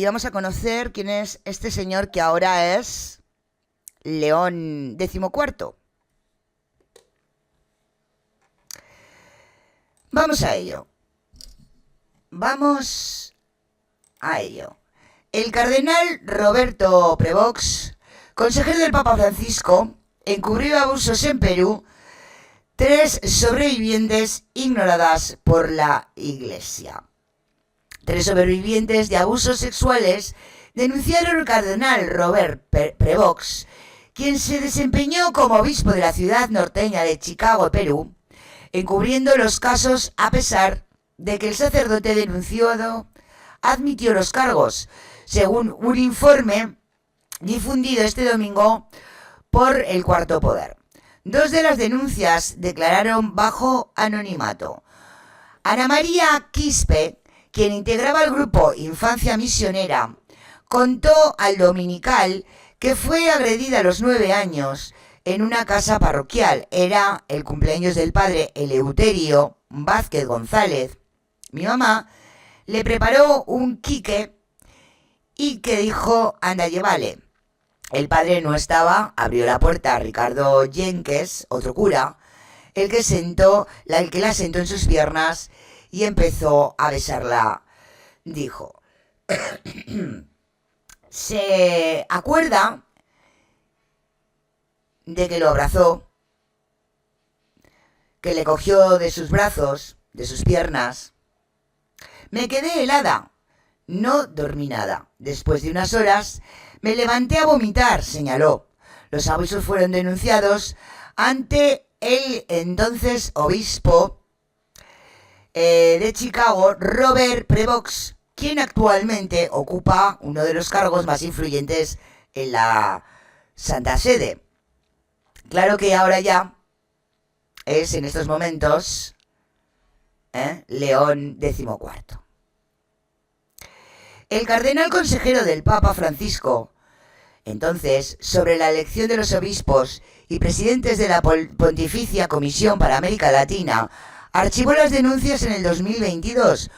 y vamos a conocer quién es este señor que ahora es León XIV. Vamos a ello. Vamos a ello. El cardenal Roberto Prevost, consejero del Papa Francisco, encubrió abusos en Perú. 3 sobrevivientes ignoradas por la Iglesia. 3 sobrevivientes de abusos sexuales denunciaron al cardenal Robert Prevost, quien se desempeñó como obispo de la ciudad norteña de Chicago, Perú, encubriendo los casos a pesar de que el sacerdote denunciado admitió los cargos, según un informe difundido este domingo por el Cuarto Poder. 2 de las denuncias declararon bajo anonimato. Ana María Quispe, quien integraba el grupo Infancia Misionera, contó al Dominical que fue agredida a los 9 años en una casa parroquial. Era el cumpleaños del padre Eleuterio Vázquez González. Mi mamá le preparó un quique y que dijo, anda, llévale. El padre no estaba, abrió la puerta a Ricardo Yenques, otro cura, el que la sentó en sus piernas y empezó a besarla. Dijo, se acuerda de que lo abrazó, que le cogió de sus brazos, de sus piernas. Me quedé helada, no dormí nada. Después de unas horas me levanté a vomitar, señaló. Los abusos fueron denunciados ante el entonces obispo de Chicago, Robert Prevost, quien actualmente ocupa uno de los cargos más influyentes en la Santa Sede. Claro que ahora ya es, en estos momentos, León XIV. El cardenal consejero del Papa Francisco, entonces, sobre la elección de los obispos y presidentes de la Pontificia Comisión para América Latina, archivó las denuncias en el 2022.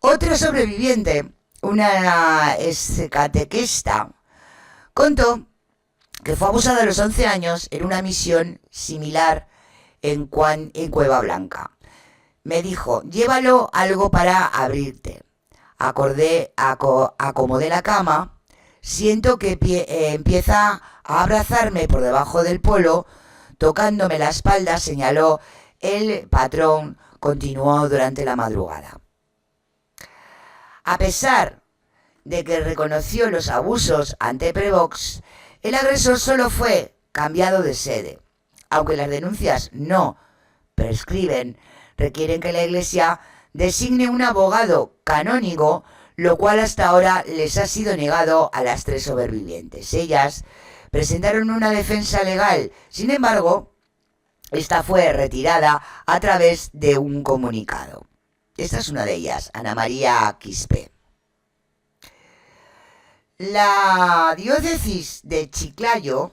Otra sobreviviente, una excatequista, contó que fue abusada a los 11 años en una misión similar en Cueva Blanca. Me dijo, llévalo algo para abrirte. Acomodé la cama, siento que empieza a abrazarme por debajo del polo, tocándome la espalda, señaló el patrón, continuó durante la madrugada. A pesar de que reconoció los abusos ante Prevost, el agresor solo fue cambiado de sede. Aunque las denuncias no prescriben, requieren que la Iglesia designe un abogado canónigo, lo cual hasta ahora les ha sido negado a las 3 sobrevivientes. Ellas presentaron una defensa legal, sin embargo, esta fue retirada a través de un comunicado. Esta es una de ellas, Ana María Quispe. La diócesis de Chiclayo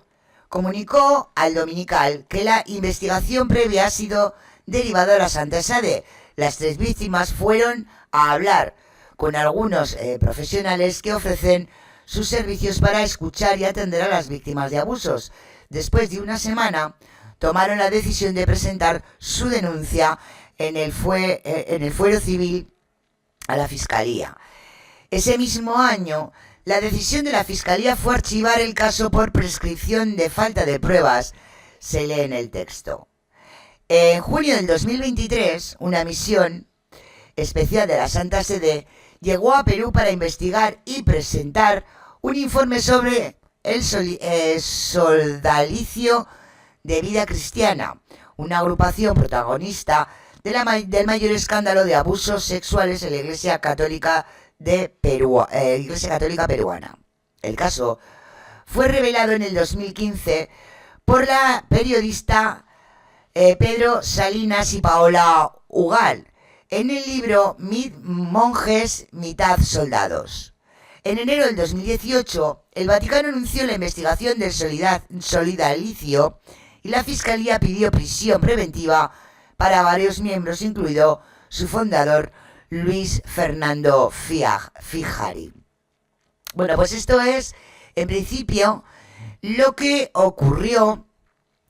comunicó al Dominical que la investigación previa ha sido derivada a la Santa Sede. Las 3 víctimas fueron a hablar con algunos profesionales que ofrecen sus servicios para escuchar y atender a las víctimas de abusos. Después de una semana, tomaron la decisión de presentar su denuncia en el fuero civil a la Fiscalía. Ese mismo año, la decisión de la Fiscalía fue archivar el caso por prescripción de falta de pruebas, se lee en el texto. En junio del 2023, una misión especial de la Santa Sede llegó a Perú para investigar y presentar un informe sobre el Sodalicio de Vida Cristiana, una agrupación protagonista del mayor escándalo de abusos sexuales en la Iglesia Católica Peruana. El caso fue revelado en el 2015 por la periodista Pedro Salinas y Paola Ugal en el libro Monjes, mitad soldados. En enero del 2018, el Vaticano anunció la investigación del Sodalicio y la Fiscalía pidió prisión preventiva para varios miembros, incluido su fundador Luis Fernando Fijari. Bueno, pues esto es, en principio, lo que ocurrió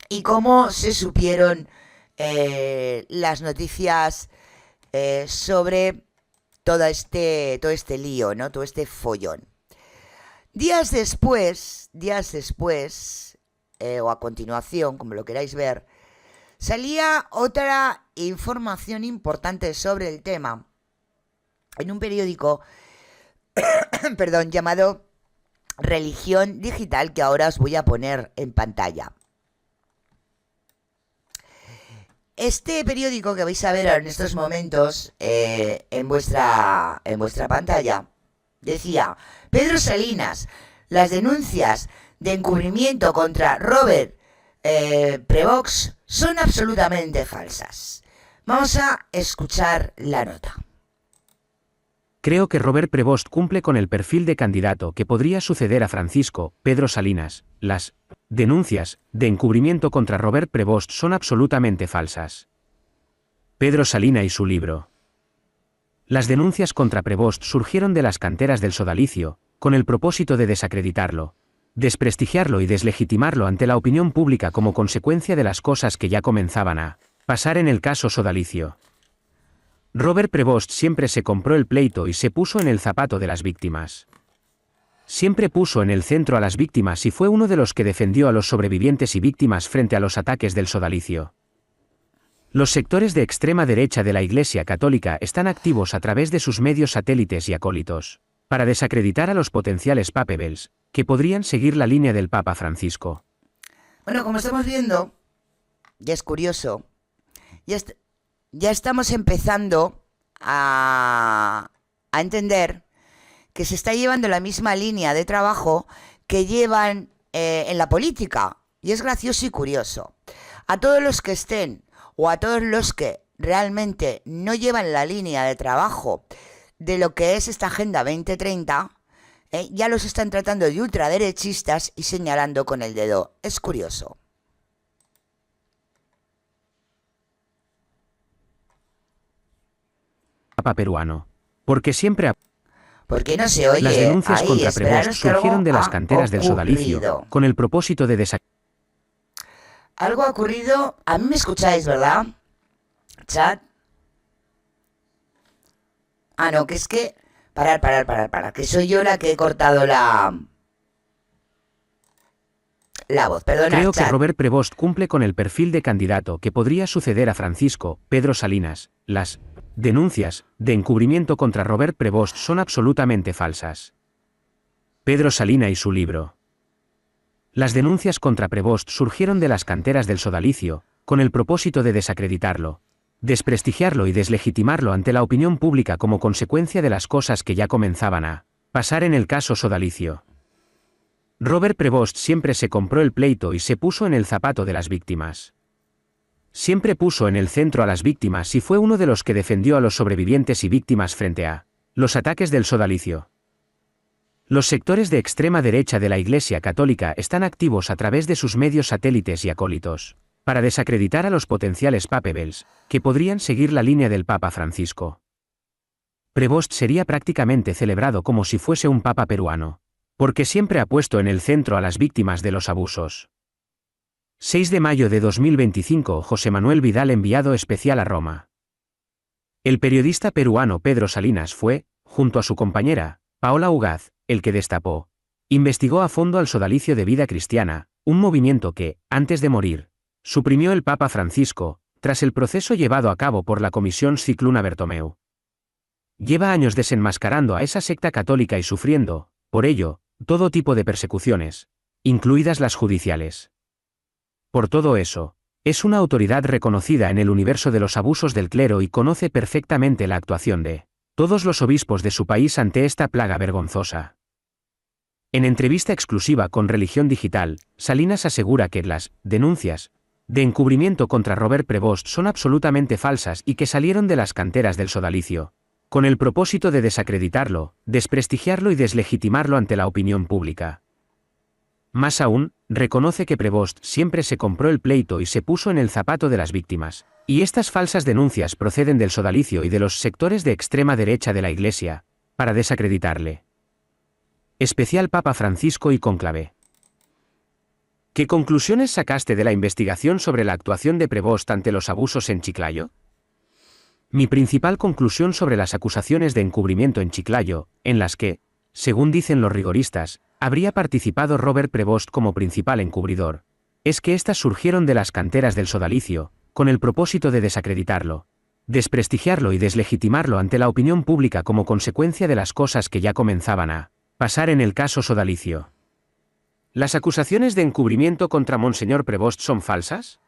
y cómo se supieron las noticias sobre todo este lío, ¿no? Todo este follón. Días después, o a continuación, como lo queráis ver, salía otra información importante sobre el tema en un periódico, perdón, llamado Religión Digital, que ahora os voy a poner en pantalla. Este periódico que vais a ver en estos momentos en vuestra pantalla decía: Pedro Salinas, las denuncias de encubrimiento contra Robert Prevost son absolutamente falsas. Vamos a escuchar la nota. Creo que Robert Prevost cumple con el perfil de candidato que podría suceder a Francisco Pedro Salinas. Las denuncias de encubrimiento contra Robert Prevost son absolutamente falsas. Pedro Salinas y su libro. Las denuncias contra Prevost surgieron de las canteras del sodalicio, con el propósito de desacreditarlo, desprestigiarlo y deslegitimarlo ante la opinión pública como consecuencia de las cosas que ya comenzaban a pasar en el caso sodalicio. Robert Prevost siempre se compró el pleito y se puso en el zapato de las víctimas. Siempre puso en el centro a las víctimas y fue uno de los que defendió a los sobrevivientes y víctimas frente a los ataques del sodalicio. Los sectores de extrema derecha de la Iglesia Católica están activos a través de sus medios satélites y acólitos, para desacreditar a los potenciales papebels, que podrían seguir la línea del Papa Francisco. Bueno, como estamos viendo, ya es curioso, ya estamos empezando a entender que se está llevando la misma línea de trabajo que llevan en la política. Y es gracioso y curioso. A todos los que estén o a todos los que realmente no llevan la línea de trabajo de lo que es esta Agenda 2030, ya los están tratando de ultraderechistas y señalando con el dedo. Es curioso. Papa peruano. Porque siempre ¿Por qué no se oye? las denuncias Ahí, contra Prevost surgieron de las canteras del ocurrido. sodalicio, con el propósito de Algo ha ocurrido. A mí me escucháis, ¿verdad? Chat. Ah, no, que es que... Parar, que soy yo la que he cortado la voz, perdona. Creo chat. que Robert Prevost cumple con el perfil de candidato que podría suceder a Francisco Pedro Salinas. Las denuncias de encubrimiento contra Robert Prevost son absolutamente falsas. Pedro Salinas y su libro. Las denuncias contra Prevost surgieron de las canteras del sodalicio, con el propósito de desacreditarlo, desprestigiarlo y deslegitimarlo ante la opinión pública como consecuencia de las cosas que ya comenzaban a pasar en el caso sodalicio. Robert Prevost siempre se compró el pleito y se puso en el zapato de las víctimas. Siempre puso en el centro a las víctimas y fue uno de los que defendió a los sobrevivientes y víctimas frente a los ataques del sodalicio. Los sectores de extrema derecha de la Iglesia Católica están activos a través de sus medios satélites y acólitos, para desacreditar a los potenciales papebels, que podrían seguir la línea del Papa Francisco. Prevost sería prácticamente celebrado como si fuese un papa peruano, porque siempre ha puesto en el centro a las víctimas de los abusos. 6 de mayo de 2025 José Manuel Vidal enviado especial a Roma. El periodista peruano Pedro Salinas fue, junto a su compañera, Paola Ugaz, el que destapó, investigó a fondo al sodalicio de Vida Cristiana, un movimiento que, antes de morir, suprimió el Papa Francisco, tras el proceso llevado a cabo por la Comisión Scicluna Bertomeu. Lleva años desenmascarando a esa secta católica y sufriendo, por ello, todo tipo de persecuciones, incluidas las judiciales. Por todo eso, es una autoridad reconocida en el universo de los abusos del clero y conoce perfectamente la actuación de todos los obispos de su país ante esta plaga vergonzosa. En entrevista exclusiva con Religión Digital, Salinas asegura que las denuncias de encubrimiento contra Robert Prevost son absolutamente falsas y que salieron de las canteras del sodalicio, con el propósito de desacreditarlo, desprestigiarlo y deslegitimarlo ante la opinión pública. Más aún, reconoce que Prevost siempre se compró el pleito y se puso en el zapato de las víctimas, y estas falsas denuncias proceden del sodalicio y de los sectores de extrema derecha de la Iglesia, para desacreditarle. Especial Papa Francisco y cónclave. ¿Qué conclusiones sacaste de la investigación sobre la actuación de Prevost ante los abusos en Chiclayo? Mi principal conclusión sobre las acusaciones de encubrimiento en Chiclayo, en las que, según dicen los rigoristas, habría participado Robert Prevost como principal encubridor, es que éstas surgieron de las canteras del sodalicio, con el propósito de desacreditarlo, desprestigiarlo y deslegitimarlo ante la opinión pública como consecuencia de las cosas que ya comenzaban a pasar en el caso sodalicio. ¿Las acusaciones de encubrimiento contra Monseñor Prevost son falsas?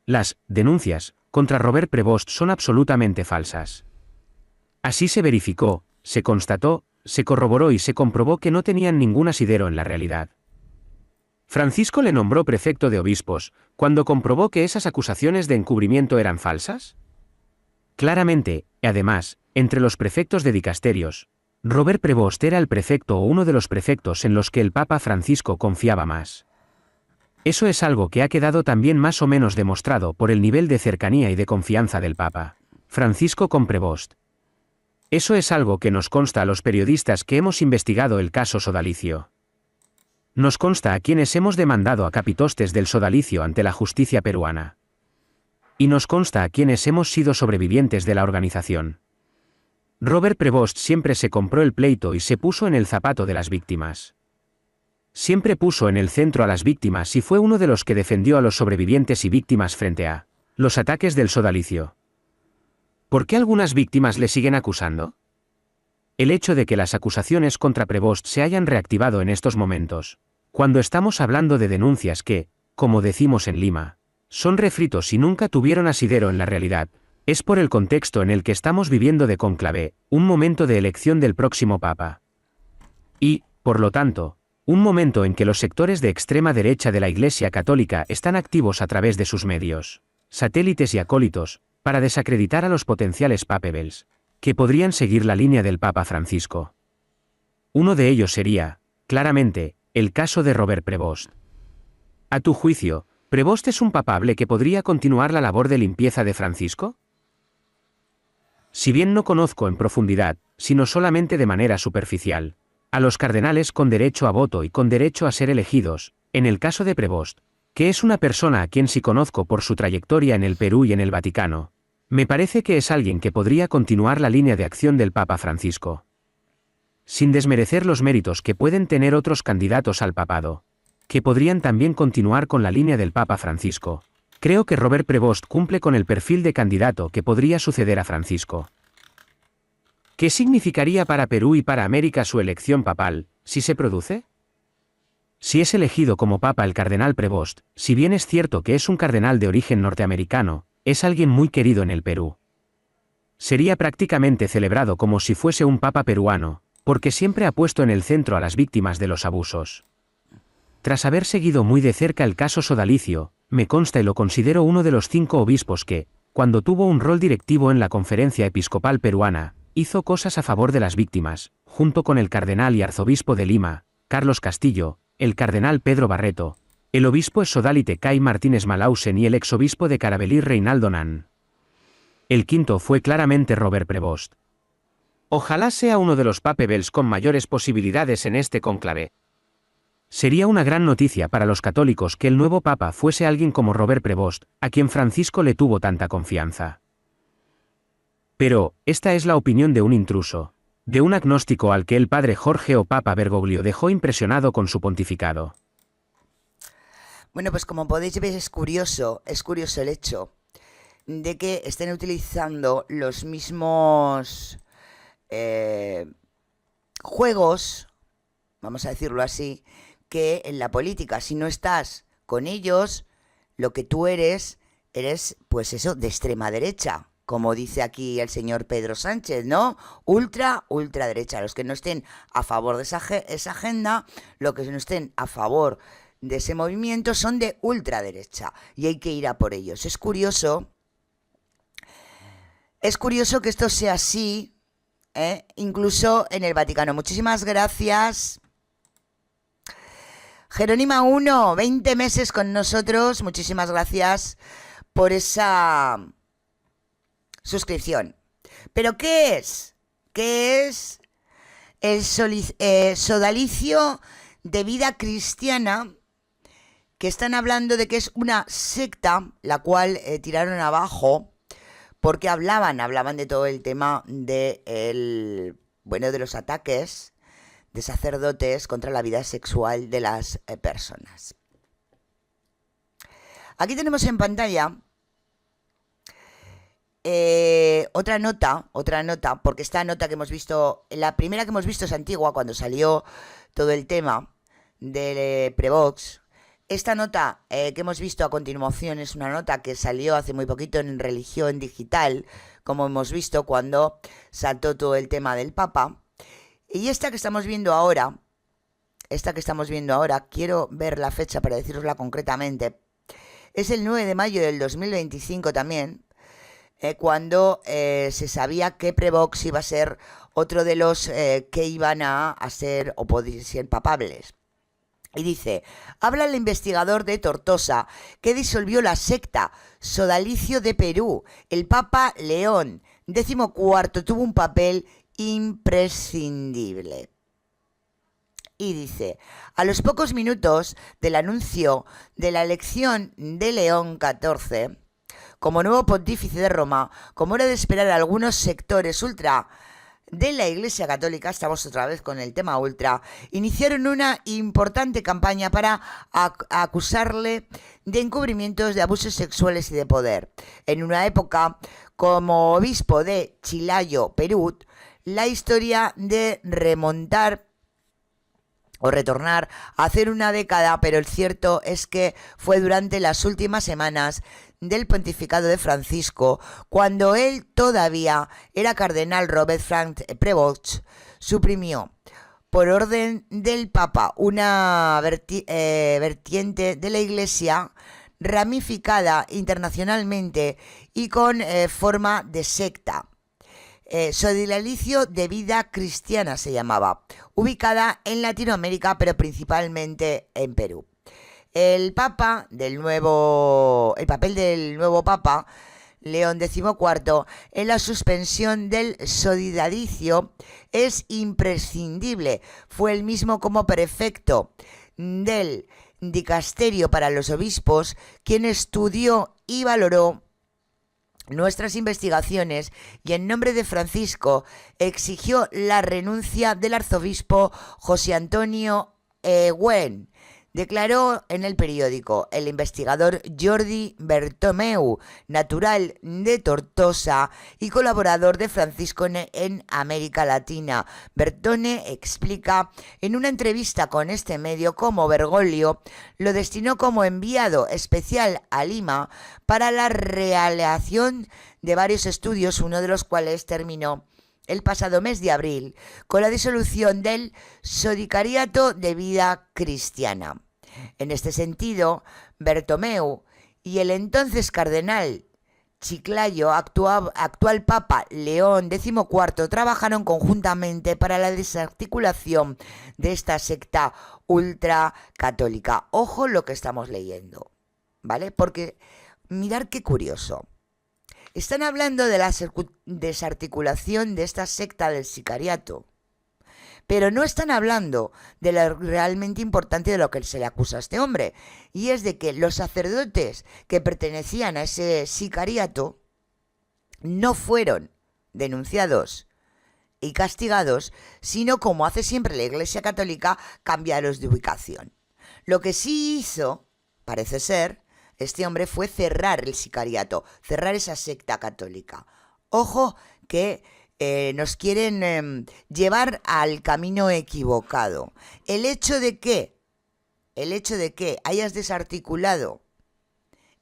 Las denuncias contra Robert Prevost son absolutamente falsas. Así se verificó, se constató, se corroboró y se comprobó que no tenían ningún asidero en la realidad. ¿Francisco le nombró prefecto de obispos cuando comprobó que esas acusaciones de encubrimiento eran falsas? Claramente, y además, entre los prefectos de dicasterios, Robert Prevost era el prefecto o uno de los prefectos en los que el Papa Francisco confiaba más. Eso es algo que ha quedado también más o menos demostrado por el nivel de cercanía y de confianza del Papa Francisco con Prevost. Eso es algo que nos consta a los periodistas que hemos investigado el caso sodalicio. Nos consta a quienes hemos demandado a capitostes del sodalicio ante la justicia peruana. Y nos consta a quienes hemos sido sobrevivientes de la organización. Robert Prevost siempre se compró el pleito y se puso en el zapato de las víctimas. Siempre puso en el centro a las víctimas y fue uno de los que defendió a los sobrevivientes y víctimas frente a los ataques del sodalicio. ¿Por qué algunas víctimas le siguen acusando? El hecho de que las acusaciones contra Prevost se hayan reactivado en estos momentos, cuando estamos hablando de denuncias que, como decimos en Lima, son refritos y nunca tuvieron asidero en la realidad, es por el contexto en el que estamos viviendo de cónclave, un momento de elección del próximo Papa. Y, por lo tanto, un momento en que los sectores de extrema derecha de la Iglesia Católica están activos a través de sus medios, satélites y acólitos, para desacreditar a los potenciales papebels, que podrían seguir la línea del Papa Francisco. Uno de ellos sería, claramente, el caso de Robert Prevost. A tu juicio, ¿Prevost es un papable que podría continuar la labor de limpieza de Francisco? Si bien no conozco en profundidad, sino solamente de manera superficial, a los cardenales con derecho a voto y con derecho a ser elegidos, en el caso de Prevost, que es una persona a quien sí conozco por su trayectoria en el Perú y en el Vaticano, me parece que es alguien que podría continuar la línea de acción del Papa Francisco. Sin desmerecer los méritos que pueden tener otros candidatos al papado, que podrían también continuar con la línea del Papa Francisco. Creo que Robert Prevost cumple con el perfil de candidato que podría suceder a Francisco. ¿Qué significaría para Perú y para América su elección papal, si se produce? Si es elegido como papa el cardenal Prevost, si bien es cierto que es un cardenal de origen norteamericano, es alguien muy querido en el Perú. Sería prácticamente celebrado como si fuese un papa peruano, porque siempre ha puesto en el centro a las víctimas de los abusos. Tras haber seguido muy de cerca el caso sodalicio, me consta y lo considero uno de los 5 obispos que, cuando tuvo un rol directivo en la Conferencia Episcopal Peruana, hizo cosas a favor de las víctimas, junto con el cardenal y arzobispo de Lima, Carlos Castillo, el cardenal Pedro Barreto, el obispo exsodalite Cay Martínez Malausen y el exobispo de Caravelí Reinaldo Nan. El quinto fue claramente Robert Prevost. Ojalá sea uno de los papebels con mayores posibilidades en este cónclave. Sería una gran noticia para los católicos que el nuevo papa fuese alguien como Robert Prevost, a quien Francisco le tuvo tanta confianza. Pero, esta es la opinión de un intruso, de un agnóstico al que el padre Jorge o Papa Bergoglio dejó impresionado con su pontificado. Bueno, pues como podéis ver es curioso el hecho de que estén utilizando los mismos juegos, vamos a decirlo así, que en la política. Si no estás con ellos, lo que tú eres pues eso, de extrema derecha, como dice aquí el señor Pedro Sánchez, ¿no? Ultraderecha. Los que no estén a favor de esa agenda, los que no estén a favor de ese movimiento son de ultraderecha y hay que ir a por ellos. Es curioso que esto sea así, incluso en el Vaticano. Muchísimas gracias. Jerónima 1, 20 meses con nosotros. Muchísimas gracias por esa suscripción. ¿Pero qué es? ¿Qué es el sodalicio de vida cristiana, que están hablando de que es una secta, la cual tiraron abajo, porque hablaban de todo el tema de los ataques de sacerdotes contra la vida sexual de las personas. Aquí tenemos en pantalla otra nota, porque esta nota que hemos visto, la primera que hemos visto es antigua, cuando salió todo el tema de Prevox. Esta nota que hemos visto a continuación es una nota que salió hace muy poquito en Religión Digital, como hemos visto cuando saltó todo el tema del Papa. Y esta que estamos viendo ahora, quiero ver la fecha para decirosla concretamente, es el 9 de mayo del 2025 también, cuando se sabía que Prevox iba a ser otro de los que iban a ser o podían ser papables. Y dice, habla el investigador de Tortosa que disolvió la secta Sodalicio de Perú. El Papa León XIV tuvo un papel imprescindible. Y dice, a los pocos minutos del anuncio de la elección de León XIV como nuevo pontífice de Roma, como era de esperar, algunos sectores ultra de la Iglesia Católica, estamos otra vez con el tema ultra, iniciaron una importante campaña para acusarle de encubrimientos de abusos sexuales y de poder. En una época, como obispo de Chiclayo, Perú, la historia de retornar a hacer una década, pero el cierto es que fue durante las últimas semanas del pontificado de Francisco, cuando él todavía era cardenal Robert Frank Prevost, suprimió por orden del Papa una vertiente de la Iglesia ramificada internacionalmente y con forma de secta. Sodalicio de vida cristiana se llamaba, ubicada en Latinoamérica, pero principalmente en Perú. El papel del nuevo Papa León XIV en la suspensión del sodalicio es imprescindible. Fue el mismo como prefecto del dicasterio para los obispos quien estudió y valoró nuestras investigaciones y en nombre de Francisco exigió la renuncia del arzobispo José Antonio Güell. Declaró en el periódico el investigador Jordi Bertomeu, natural de Tortosa y colaborador de Francisco en América Latina. Bertone explica en una entrevista con este medio cómo Bergoglio lo destinó como enviado especial a Lima para la realización de varios estudios, uno de los cuales terminó el pasado mes de abril con la disolución del Sodicariato de Vida Cristiana. En este sentido, Bertomeu y el entonces cardenal Chiclayo, actual Papa León XIV, trabajaron conjuntamente para la desarticulación de esta secta ultracatólica. Ojo lo que estamos leyendo, ¿vale? Porque mirad qué curioso. Están hablando de la desarticulación de esta secta del sicariato, pero no están hablando de lo realmente importante de lo que se le acusa a este hombre, y es de que los sacerdotes que pertenecían a ese sicariato no fueron denunciados y castigados, sino, como hace siempre la Iglesia Católica, cambiarlos de ubicación. Lo que sí hizo, parece ser, este hombre fue cerrar el sicariato, cerrar esa secta católica. Ojo que nos quieren llevar al camino equivocado. El hecho de que hayas desarticulado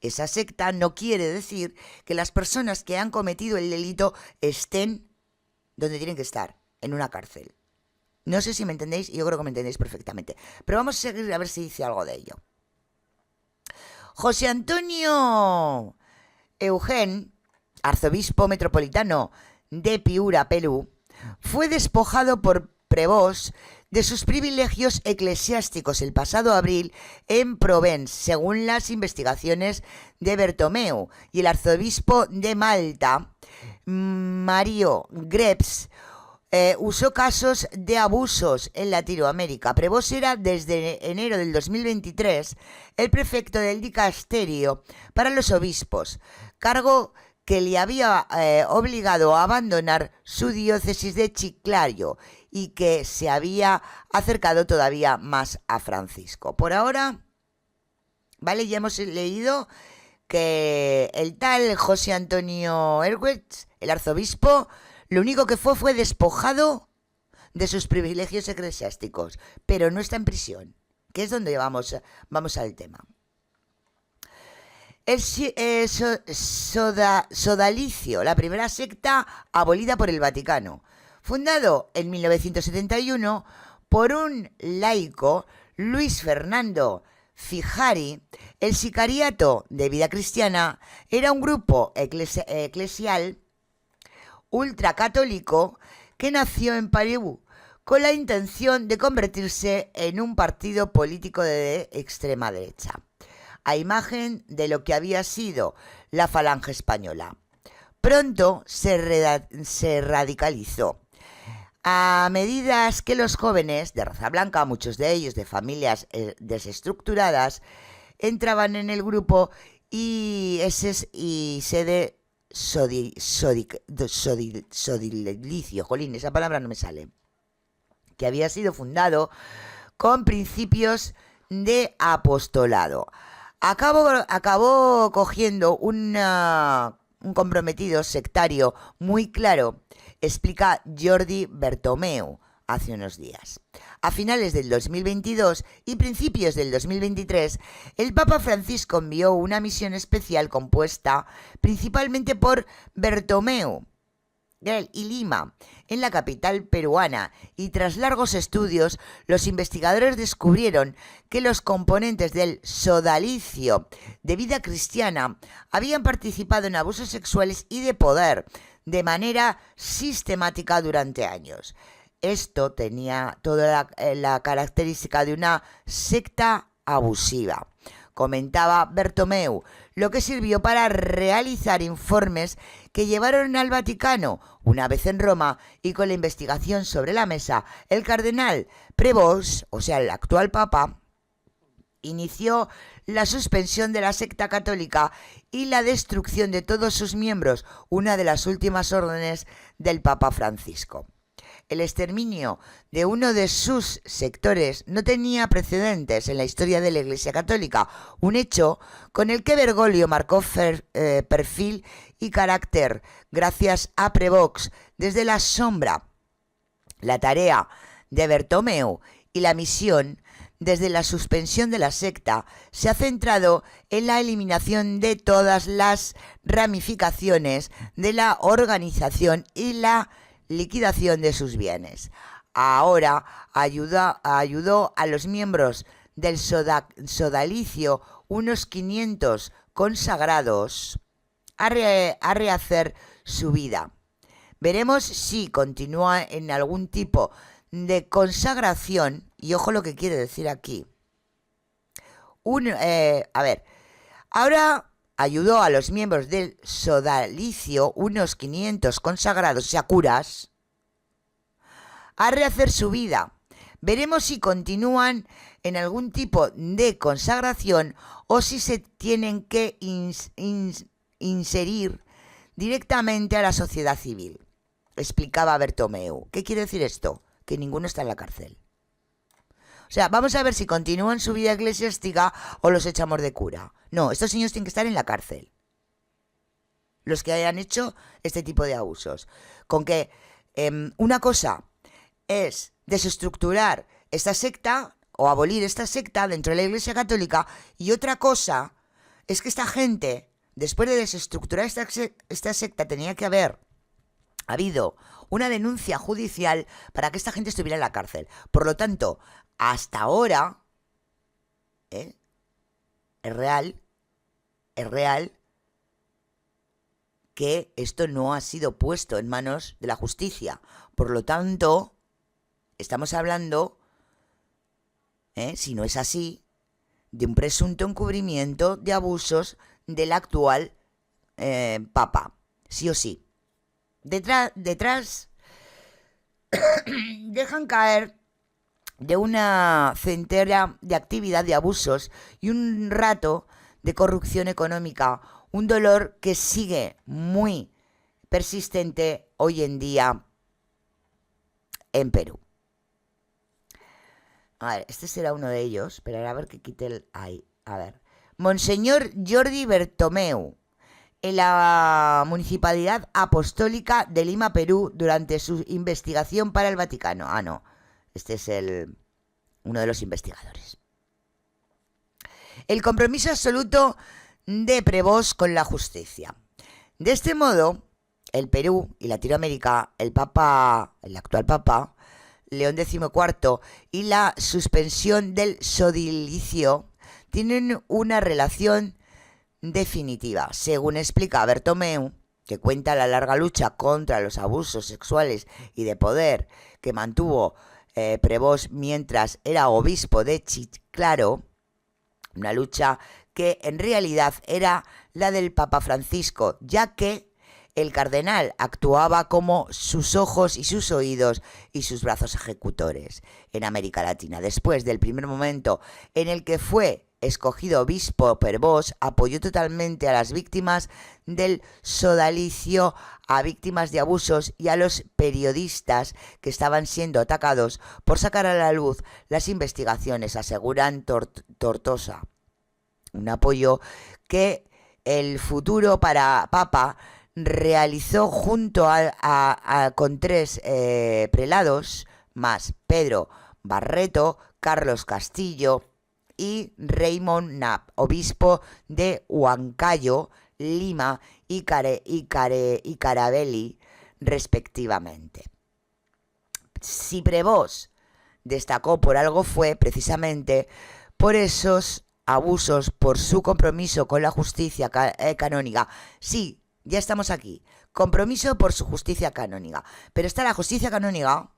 esa secta no quiere decir que las personas que han cometido el delito estén donde tienen que estar, en una cárcel. No sé si me entendéis, yo creo que me entendéis perfectamente. Pero vamos a seguir a ver si dice algo de ello. José Antonio Eugen, arzobispo metropolitano de Piura, Perú, fue despojado por Prevost de sus privilegios eclesiásticos el pasado abril en Provence, según las investigaciones de Bertomeu, y el arzobispo de Malta, Mario Greps, usó casos de abusos en Latinoamérica. Prevost era desde enero del 2023 el prefecto del dicasterio para los obispos, cargo que le había obligado a abandonar su diócesis de Chiclayo y que se había acercado todavía más a Francisco. Por ahora, ¿vale? Ya hemos leído que el tal José Antonio Erwitz, el arzobispo, lo único que fue despojado de sus privilegios eclesiásticos, pero no está en prisión, que es donde vamos al tema. El sodalicio, la primera secta abolida por el Vaticano, fundado en 1971 por un laico, Luis Fernando Fijari. El Sicariato de Vida Cristiana era un grupo eclesial ultracatólico que nació en Perú con la intención de convertirse en un partido político de extrema derecha, a imagen de lo que había sido la Falange Española. Pronto se radicalizó. A medida que los jóvenes de raza blanca, muchos de ellos de familias desestructuradas, entraban en el grupo y se sodilicio, jolín, esa palabra no me sale, que había sido fundado con principios de apostolado. Acabó cogiendo un comprometido sectario muy claro, explica Jordi Bertomeu hace unos días. A finales del 2022 y principios del 2023, el Papa Francisco envió una misión especial compuesta principalmente por Bertomeu y Lima, en la capital peruana, y tras largos estudios, los investigadores descubrieron que los componentes del sodalicio de Vida Cristiana habían participado en abusos sexuales y de poder de manera sistemática durante años. Esto tenía toda la característica de una secta abusiva, comentaba Bertomeu, lo que sirvió para realizar informes que llevaron al Vaticano. Una vez en Roma y con la investigación sobre la mesa, el cardenal Prevost, o sea, el actual papa, inició la suspensión de la secta católica y la destrucción de todos sus miembros, una de las últimas órdenes del Papa Francisco. El exterminio de uno de sus sectores no tenía precedentes en la historia de la Iglesia Católica, un hecho con el que Bergoglio marcó perfil y carácter gracias a Prevost desde la sombra. La tarea de Bertomeu y la misión desde la suspensión de la secta se ha centrado en la eliminación de todas las ramificaciones de la organización y la liquidación de sus bienes. Ahora ayudó a los miembros del sodalicio, unos 500 consagrados, a rehacer su vida. Veremos si continúa en algún tipo de consagración, y ojo lo que quiere decir aquí. Ahora ayudó a los miembros del sodalicio, unos 500 consagrados, o sea, curas, a rehacer su vida. Veremos si continúan en algún tipo de consagración o si se tienen que inserir directamente a la sociedad civil, explicaba Bertomeu. ¿Qué quiere decir esto? Que ninguno está en la cárcel. O sea, vamos a ver si continúan su vida eclesiástica o los echamos de cura. No, estos señores tienen que estar en la cárcel, los que hayan hecho este tipo de abusos. Con que una cosa es desestructurar esta secta o abolir esta secta dentro de la Iglesia Católica, y otra cosa es que esta gente, después de desestructurar esta secta, tenía que haber habido una denuncia judicial para que esta gente estuviera en la cárcel. Por lo tanto, hasta ahora es real que esto no ha sido puesto en manos de la justicia. Por lo tanto, estamos hablando, si no es así, de un presunto encubrimiento de abusos del actual Papa, sí o sí. Detrás dejan caer de una centena de actividad de abusos y un rato de corrupción económica, un dolor que sigue muy persistente hoy en día en Perú. A ver, este será uno de ellos, pero a ver que quite el ahí. A ver. Monseñor Jordi Bertomeu, en la Municipalidad Apostólica de Lima, Perú, durante su investigación para el Vaticano. Ah, no. Este es uno de los investigadores. El compromiso absoluto de Prevost con la justicia. De este modo, el Perú y Latinoamérica, el actual Papa, León XIV, y la suspensión del sodilicio tienen una relación definitiva. Según explica Bertomeu, que cuenta la larga lucha contra los abusos sexuales y de poder que mantuvo Prevost mientras era obispo de Chiclayo, una lucha que en realidad era la del Papa Francisco, ya que el cardenal actuaba como sus ojos y sus oídos y sus brazos ejecutores en América Latina. Después del primer momento en el que fue escogido obispo, Prevost apoyó totalmente a las víctimas del sodalicio, a víctimas de abusos y a los periodistas que estaban siendo atacados por sacar a la luz las investigaciones, aseguran Tortosa. Un apoyo que el futuro Papa realizó junto con 3 prelados más: Pedro Barreto, Carlos Castillo y Raymond Knapp, obispo de Huancayo, Lima y Carabelli, respectivamente. Si Prevost destacó por algo fue precisamente por esos abusos, por su compromiso con la justicia canónica. Sí, ya estamos aquí. Compromiso por su justicia canónica. Pero está la justicia canónica,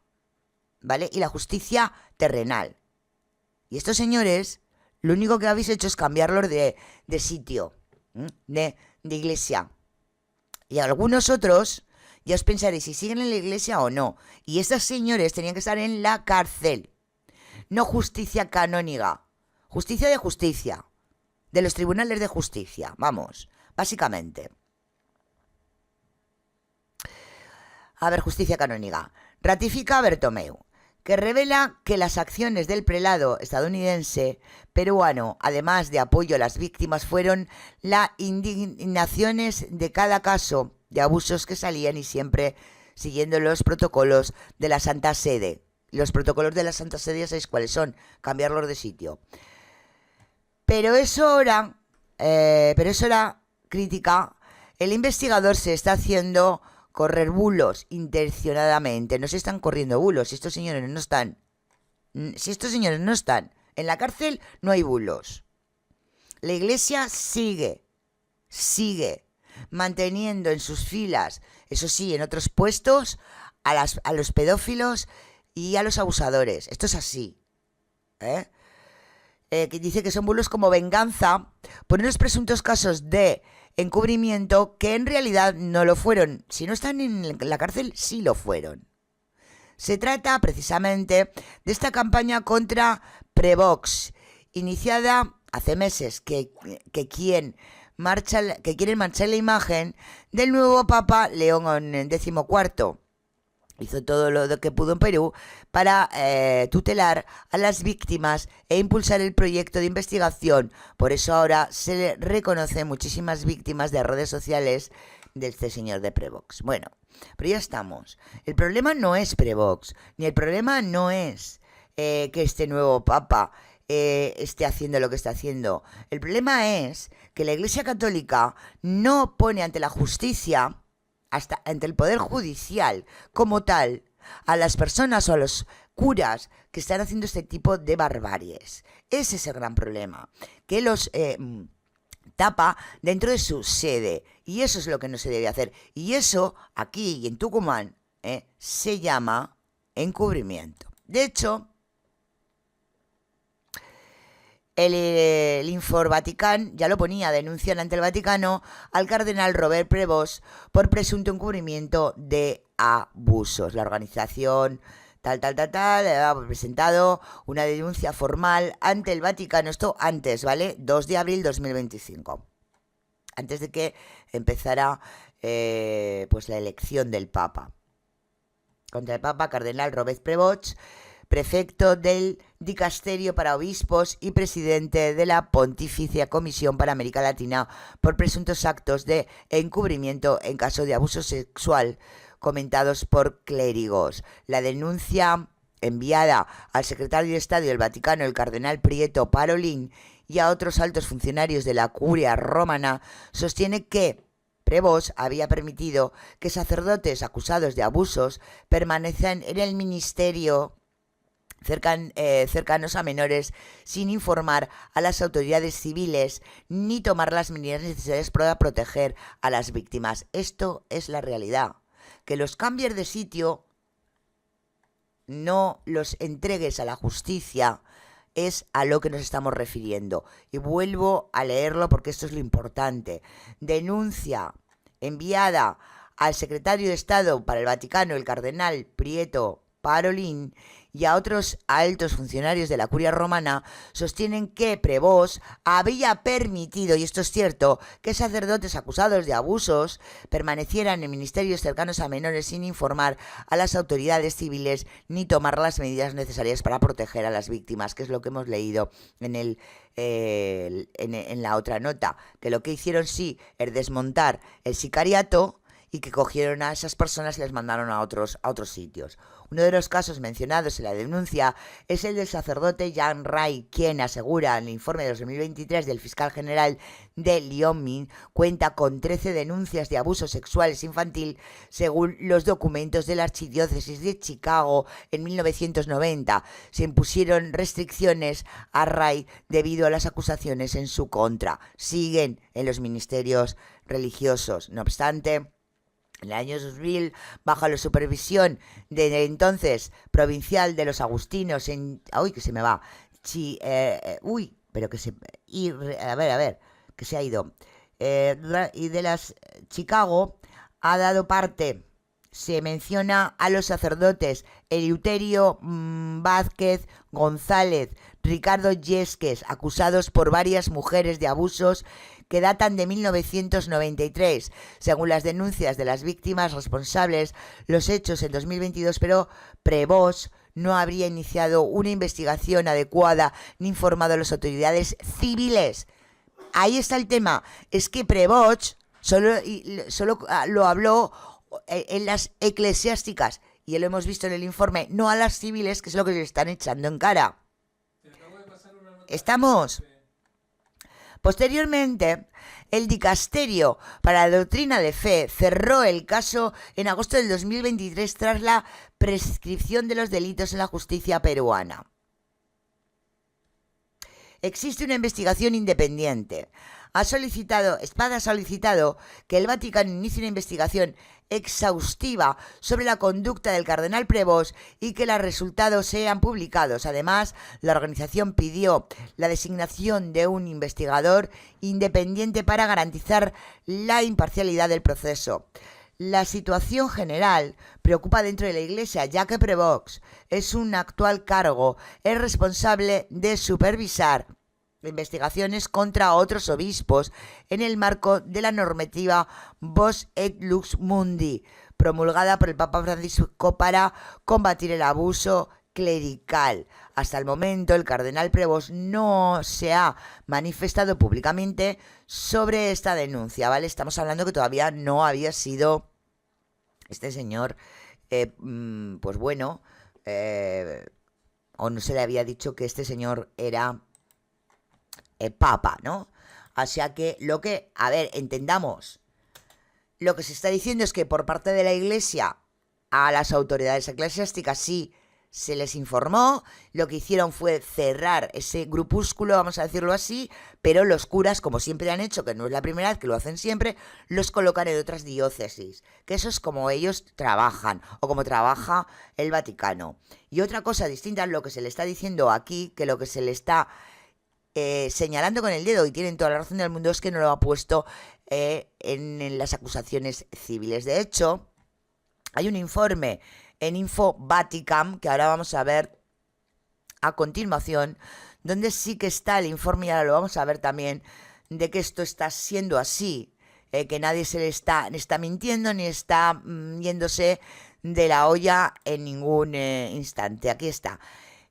¿vale? Y la justicia terrenal. Y estos señores, lo único que habéis hecho es cambiarlos de sitio, de iglesia. Y algunos otros, ya os pensaréis si siguen en la iglesia o no. Y estos señores tenían que estar en la cárcel. No justicia canónica. Justicia de justicia. De los tribunales de justicia. Vamos, básicamente. A ver, justicia canónica. Ratifica Bertomeu, que revela que las acciones del prelado estadounidense peruano, además de apoyo a las víctimas, fueron las indignaciones de cada caso de abusos que salían y siempre siguiendo los protocolos de la Santa Sede. Los protocolos de la Santa Sede, ya sabéis cuáles son, cambiarlos de sitio. Pero eso era crítica. El investigador se está haciendo correr bulos intencionadamente. No se están corriendo bulos. Si estos señores no están en la cárcel, no hay bulos. La iglesia sigue manteniendo en sus filas, eso sí, en otros puestos, a los pedófilos y a los abusadores. Esto es así. Que dice que son bulos como venganza por unos presuntos casos de encubrimiento que en realidad no lo fueron. Si no están en la cárcel, sí lo fueron. Se trata precisamente de esta campaña contra Prevost, iniciada hace meses, que quieren manchar la imagen del nuevo Papa León XIV. Hizo todo lo que pudo en Perú para tutelar a las víctimas e impulsar el proyecto de investigación. Por eso ahora se le reconoce muchísimas víctimas de redes sociales de este señor de Prevost. Bueno, pero ya estamos. El problema no es Prevost, ni el problema no es que este nuevo Papa esté haciendo lo que está haciendo. El problema es que la Iglesia Católica no pone ante la justicia, hasta ante el Poder Judicial como tal, a las personas o a los curas que están haciendo este tipo de barbaries. Ese es el gran problema, que los tapa dentro de su sede, y eso es lo que no se debe hacer. Y eso, aquí y en Tucumán, se llama encubrimiento. De hecho, el Informatican ya lo ponía, denuncian ante el Vaticano al cardenal Robert Prevost por presunto encubrimiento de abusos. La organización ha presentado una denuncia formal ante el Vaticano, esto antes, ¿vale? 2 de abril 2025, antes de que empezara pues la elección del Papa. Contra el Papa, cardenal Robert Prevost, prefecto del Dicasterio para Obispos y presidente de la Pontificia Comisión para América Latina por presuntos actos de encubrimiento en caso de abuso sexual comentados por clérigos. La denuncia enviada al secretario de Estado del Vaticano, el cardenal Pietro Parolin, y a otros altos funcionarios de la Curia Romana, sostiene que Prevost había permitido que sacerdotes acusados de abusos permanezcan en el ministerio cercanos a menores sin informar a las autoridades civiles ni tomar las medidas necesarias para proteger a las víctimas. Esto es la realidad. Que los cambies de sitio, no los entregues a la justicia, es a lo que nos estamos refiriendo. Y vuelvo a leerlo porque esto es lo importante. Denuncia enviada al secretario de Estado para el Vaticano, el cardenal Pietro Parolin, y a otros altos funcionarios de la Curia Romana, sostienen que Prevost había permitido, y esto es cierto, que sacerdotes acusados de abusos permanecieran en ministerios cercanos a menores sin informar a las autoridades civiles ni tomar las medidas necesarias para proteger a las víctimas, que es lo que hemos leído en la otra nota, que lo que hicieron sí es desmontar el sicariato y que cogieron a esas personas y les mandaron a otros sitios. Uno de los casos mencionados en la denuncia es el del sacerdote Jean Ray, quien asegura en el informe de 2023 del fiscal general de Wyoming cuenta con 13 denuncias de abusos sexuales infantil según los documentos de la Archidiócesis de Chicago en 1990. Se impusieron restricciones a Ray debido a las acusaciones en su contra. Siguen en los ministerios religiosos. No obstante, en el año 2000, bajo la supervisión de entonces provincial de los agustinos en... ¡Uy, que se me va! Que se ha ido. Y de las Chicago ha dado parte... Se menciona a los sacerdotes Eleuterio Vázquez González, Ricardo Yesques, acusados por varias mujeres de abusos que datan de 1993. Según las denuncias de las víctimas responsables, los hechos en 2022, pero Prevost no habría iniciado una investigación adecuada ni informado a las autoridades civiles. Ahí está el tema. Es que Prevost solo lo habló en las eclesiásticas, y lo hemos visto en el informe, no a las civiles, que es lo que le están echando en cara. ¿Estamos? Posteriormente, el Dicasterio para la Doctrina de Fe cerró el caso en agosto del 2023 tras la prescripción de los delitos en la justicia peruana. Existe una investigación independiente. Espada ha solicitado que el Vaticano inicie una investigación exhaustiva sobre la conducta del cardenal Prevost y que los resultados sean publicados. Además, la organización pidió la designación de un investigador independiente para garantizar la imparcialidad del proceso. La situación general preocupa dentro de la Iglesia, ya que Prevost es un actual cargo, es responsable de supervisar investigaciones contra otros obispos en el marco de la normativa Vos et Lux Mundi, promulgada por el Papa Francisco para combatir el abuso clerical. Hasta el momento, el cardenal Prevost no se ha manifestado públicamente sobre esta denuncia, ¿vale? Estamos hablando que todavía no había sido este señor, pues bueno, o no se le había dicho que este señor era papa, ¿no? O sea que entendamos, lo que se está diciendo es que por parte de la Iglesia a las autoridades eclesiásticas sí se les informó, lo que hicieron fue cerrar ese grupúsculo, vamos a decirlo así, pero los curas, como siempre han hecho, que no es la primera vez que lo hacen siempre, los colocan en otras diócesis, que eso es como ellos trabajan, o como trabaja el Vaticano. Y otra cosa distinta es lo que se le está diciendo aquí, que lo que se le está señalando con el dedo, y tienen toda la razón del mundo, es que no lo ha puesto en las acusaciones civiles. De hecho, hay un informe en Info Vaticam, que ahora vamos a ver a continuación, donde sí que está el informe, y ahora lo vamos a ver también, de que esto está siendo así, que nadie se le está mintiendo ni está yéndose de la olla en ningún instante. Aquí está.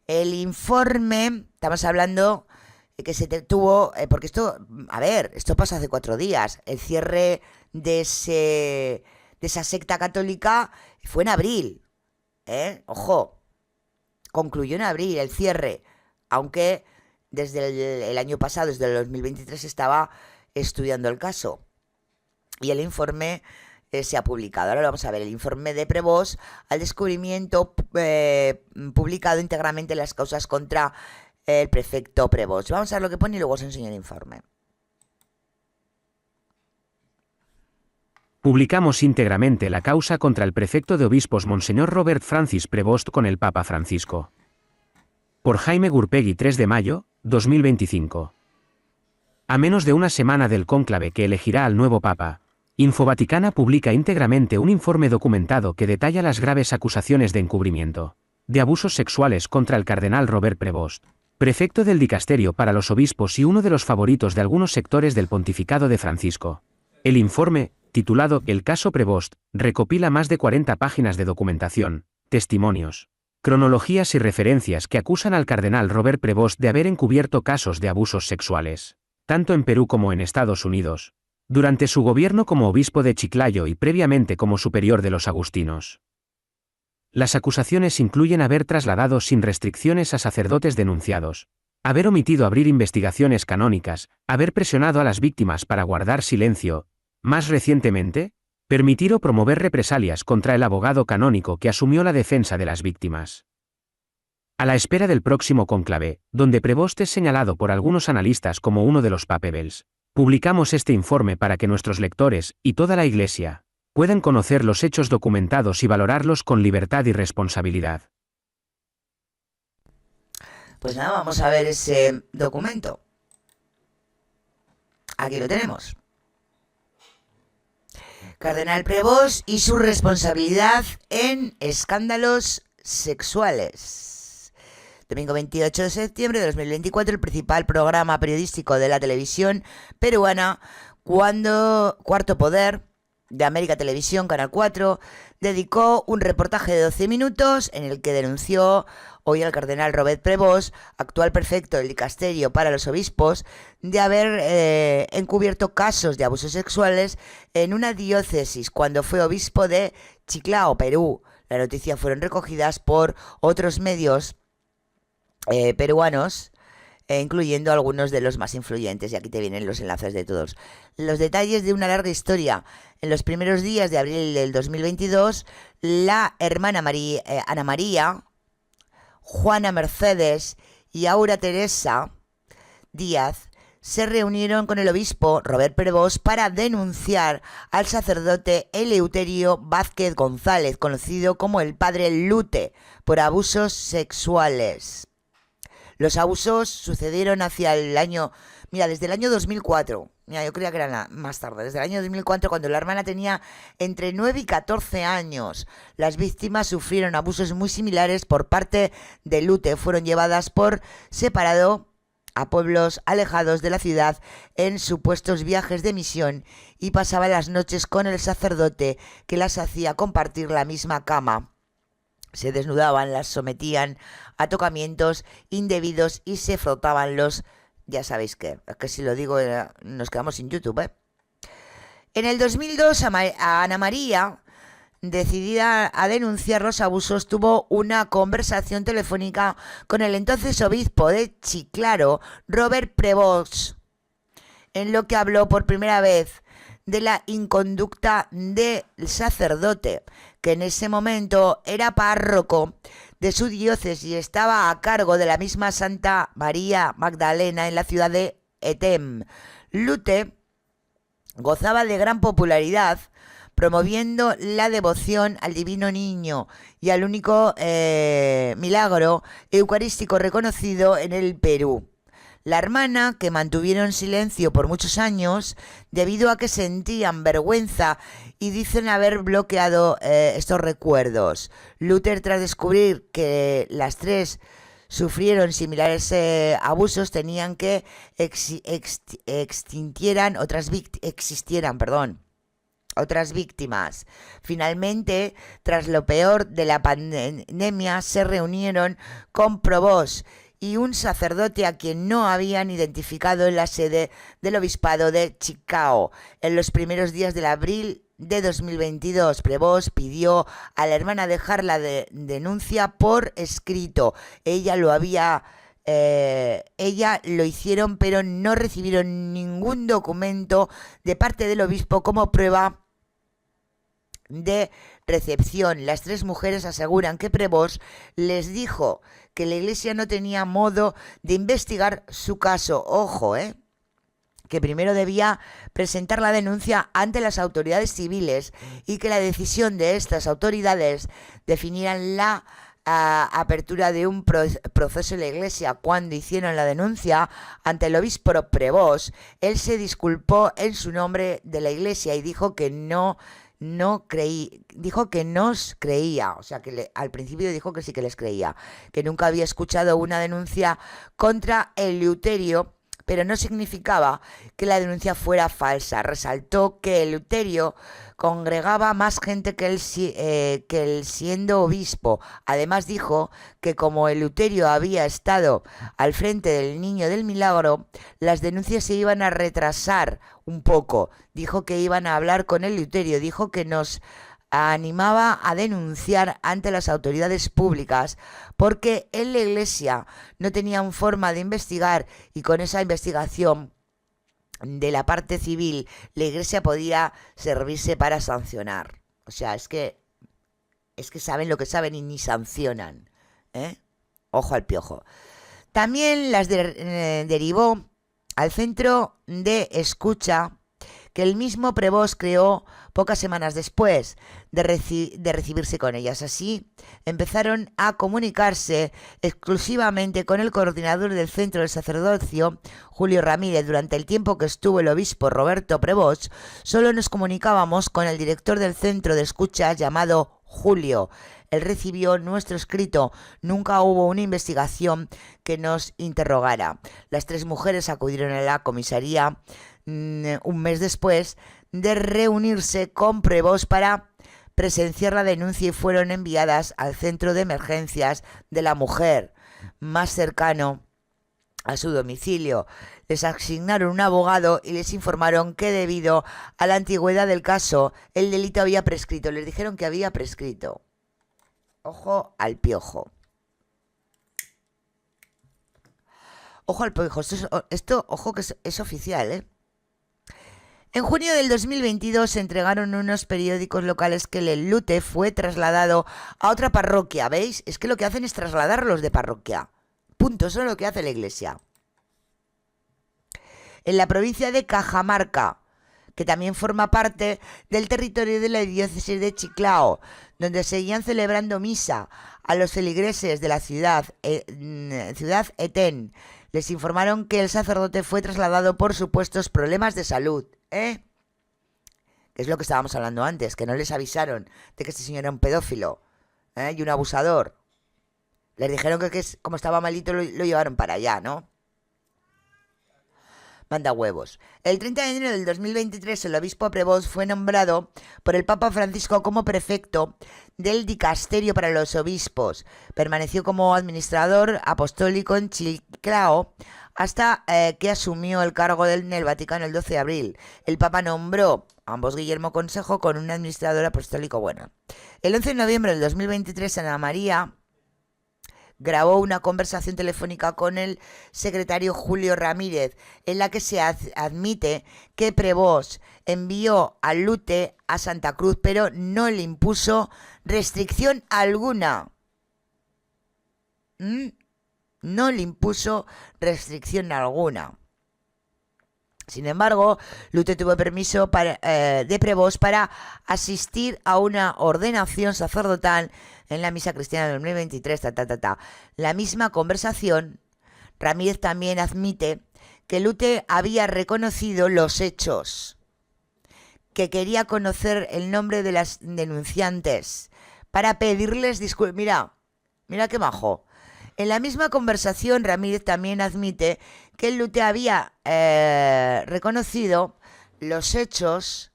El informe, estamos hablando que se tuvo, porque esto, a ver, esto pasó hace 4 días, el cierre de esa secta católica fue en abril, ojo, concluyó en abril el cierre, aunque desde el año pasado, desde el 2023, estaba estudiando el caso. Y el informe se ha publicado. Ahora lo vamos a ver. El informe de Prevost al descubrimiento publicado íntegramente las causas contra el prefecto Prevost. Vamos a ver lo que pone y luego os enseño el informe. Publicamos íntegramente la causa contra el prefecto de obispos Monseñor Robert Francis Prevost con el Papa Francisco. Por Jaime Gurpegui, 3 de mayo, 2025. A menos de una semana del cónclave que elegirá al nuevo Papa, Infovaticana publica íntegramente un informe documentado que detalla las graves acusaciones de encubrimiento, de abusos sexuales contra el cardenal Robert Prevost, prefecto del dicasterio para los obispos y uno de los favoritos de algunos sectores del pontificado de Francisco. El informe, titulado El caso Prevost, recopila más de 40 páginas de documentación, testimonios, cronologías y referencias que acusan al cardenal Robert Prevost de haber encubierto casos de abusos sexuales, tanto en Perú como en Estados Unidos, durante su gobierno como obispo de Chiclayo y previamente como superior de los agustinos. Las acusaciones incluyen haber trasladado sin restricciones a sacerdotes denunciados, haber omitido abrir investigaciones canónicas, haber presionado a las víctimas para guardar silencio, más recientemente, permitir o promover represalias contra el abogado canónico que asumió la defensa de las víctimas. A la espera del próximo cónclave, donde Prevost es señalado por algunos analistas como uno de los papebels, publicamos este informe para que nuestros lectores, y toda la Iglesia, puedan conocer los hechos documentados y valorarlos con libertad y responsabilidad. Pues nada, vamos a ver ese documento. Aquí lo tenemos. Cardenal Prevost y su responsabilidad en escándalos sexuales. Domingo 28 de septiembre de 2024, el principal programa periodístico de la televisión peruana, Cuarto Poder, de América Televisión, Canal 4, dedicó un reportaje de 12 minutos en el que denunció hoy al cardenal Robert Prevost, actual prefecto del dicasterio para los obispos, de haber encubierto casos de abusos sexuales en una diócesis cuando fue obispo de Chiclao, Perú. La noticia fueron recogidas por otros medios peruanos, incluyendo algunos de los más influyentes, y aquí te vienen los enlaces de todos. Los detalles de una larga historia. En los primeros días de abril del 2022, la hermana Ana María, Juana Mercedes y Aura Teresa Díaz se reunieron con el obispo Robert Prevost para denunciar al sacerdote Eleuterio Vázquez González, conocido como el Padre Lute, por abusos sexuales. Los abusos sucedieron hacia el año, desde el año 2004. Yo creía que era más tarde. Desde el año 2004, cuando la hermana tenía entre 9 y 14 años. Las víctimas sufrieron abusos muy similares por parte de Lute. Fueron llevadas por separado a pueblos alejados de la ciudad en supuestos viajes de misión y pasaban las noches con el sacerdote, que las hacía compartir la misma cama. Se desnudaban, las sometían a tocamientos indebidos y se frotaban los... Ya sabéis que si lo digo nos quedamos sin YouTube, En el 2002 a Ana María, decidida a denunciar los abusos, tuvo una conversación telefónica con el entonces obispo de Chiclaro, Robert Prevost, en lo que habló por primera vez de la inconducta del sacerdote, que en ese momento era párroco de su diócesis y estaba a cargo de la misma Santa María Magdalena en la ciudad de Etem. Lute gozaba de gran popularidad, promoviendo la devoción al Divino Niño y al único milagro eucarístico reconocido en el Perú. La hermana, que mantuvieron silencio por muchos años debido a que sentían vergüenza y dicen haber bloqueado estos recuerdos. Luther, tras descubrir que las tres sufrieron similares abusos, tenían que existieran otras víctimas. Finalmente, tras lo peor de la pandemia, se reunieron con Prevost y un sacerdote a quien no habían identificado en la sede del obispado de Chicago. En los primeros días de abril de 2022, Prevost pidió a la hermana dejar la denuncia por escrito. Ella lo hicieron, pero no recibieron ningún documento de parte del obispo como prueba de recepción. Las tres mujeres aseguran que Prevost les dijo que la iglesia no tenía modo de investigar su caso. Ojo, que primero debía presentar la denuncia ante las autoridades civiles y que la decisión de estas autoridades definieran la apertura de un proceso en la iglesia. Cuando hicieron la denuncia ante el obispo Prevost, él se disculpó en su nombre de la iglesia y dijo que dijo que nos creía, o sea que al principio dijo que sí que les creía, que nunca había escuchado una denuncia contra Eleuterio, pero no significaba que la denuncia fuera falsa. Resaltó que Eleuterio congregaba más gente que él siendo obispo. Además dijo que como Eleuterio había estado al frente del Niño del Milagro, las denuncias se iban a retrasar un poco. Dijo que iban a hablar con Eleuterio, dijo que nos animaba a denunciar ante las autoridades públicas porque en la iglesia no tenían forma de investigar y con esa investigación de la parte civil la iglesia podía servirse para sancionar. O sea, es que saben lo que saben y ni sancionan, Ojo al piojo. También las derivó al centro de escucha que el mismo Prevost creó pocas semanas después de recibirse con ellas. Así empezaron a comunicarse exclusivamente con el coordinador del centro del sacerdocio, Julio Ramírez. Durante el tiempo que estuvo el obispo Roberto Prevost, solo nos comunicábamos con el director del centro de escucha llamado Julio. Él recibió nuestro escrito. Nunca hubo una investigación que nos interrogara. Las tres mujeres acudieron a la comisaría un mes después de reunirse con Prevost para presenciar la denuncia y fueron enviadas al centro de emergencias de la mujer más cercano a su domicilio. Les asignaron un abogado y les informaron que debido a la antigüedad del caso el delito había prescrito. Les dijeron que había prescrito. Ojo al piojo. Ojo al piojo. Esto ojo que es oficial, En junio del 2022 se entregaron unos periódicos locales que el enlute fue trasladado a otra parroquia. ¿Veis? Es que lo que hacen es trasladarlos de parroquia. Punto, eso es lo que hace la iglesia. En la provincia de Cajamarca, que también forma parte del territorio de la diócesis de Chiclao, donde seguían celebrando misa a los feligreses de la ciudad Etén. Les informaron que el sacerdote fue trasladado por supuestos problemas de salud. Que es lo que estábamos hablando antes, que no les avisaron de que este señor era un pedófilo y un abusador. Les dijeron que como estaba malito lo llevaron para allá, ¿no? Manda huevos. El 30 de enero del 2023 el obispo Prevost fue nombrado por el Papa Francisco como prefecto del dicasterio para los obispos. Permaneció como administrador apostólico en Chiclao hasta que asumió el cargo en el Vaticano el 12 de abril. El Papa nombró a ambos Guillermo Consejo con un administrador apostólico bueno. El 11 de noviembre del 2023 Ana María grabó una conversación telefónica con el secretario Julio Ramírez, en la que se admite que Prevost envió a Lute a Santa Cruz, pero no le impuso restricción alguna. No le impuso restricción alguna. Sin embargo, Lute tuvo permiso de Prevost para asistir a una ordenación sacerdotal en la misa cristiana de 2023. La misma conversación Ramírez también admite que Lute había reconocido los hechos, que quería conocer el nombre de las denunciantes para pedirles disculpas. Mira qué majo. En la misma conversación, Ramírez también admite que Lute había reconocido los hechos,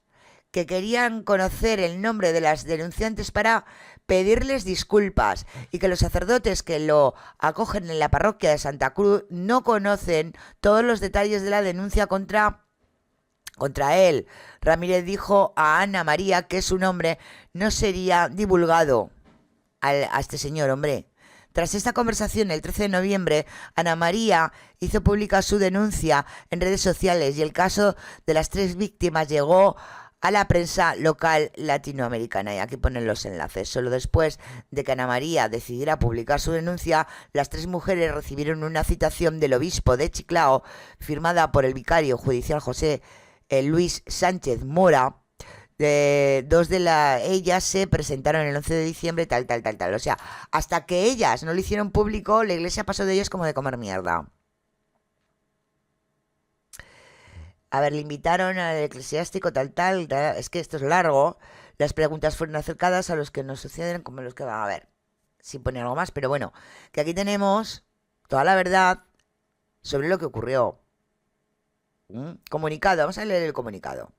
que querían conocer el nombre de las denunciantes para pedirles disculpas y que los sacerdotes que lo acogen en la parroquia de Santa Cruz no conocen todos los detalles de la denuncia contra él. Ramírez dijo a Ana María que su nombre no sería divulgado a este señor, hombre. Tras esta conversación, el 13 de noviembre, Ana María hizo pública su denuncia en redes sociales y el caso de las 3 víctimas llegó a la prensa local latinoamericana. Y aquí ponen los enlaces. Solo después de que Ana María decidiera publicar su denuncia, las 3 mujeres recibieron una citación del obispo de Chiclao, firmada por el vicario judicial José Luis Sánchez Mora. 2 de ellas se presentaron el 11 de diciembre, tal. O sea, hasta que ellas no lo hicieron público, la iglesia pasó de ellos como de comer mierda. A ver, le invitaron al eclesiástico, tal. Es que esto es largo. Las preguntas fueron acercadas a los que nos suceden como los que van a ver. Sin poner algo más, pero bueno, que aquí tenemos toda la verdad sobre lo que ocurrió. Comunicado, vamos a leer el comunicado.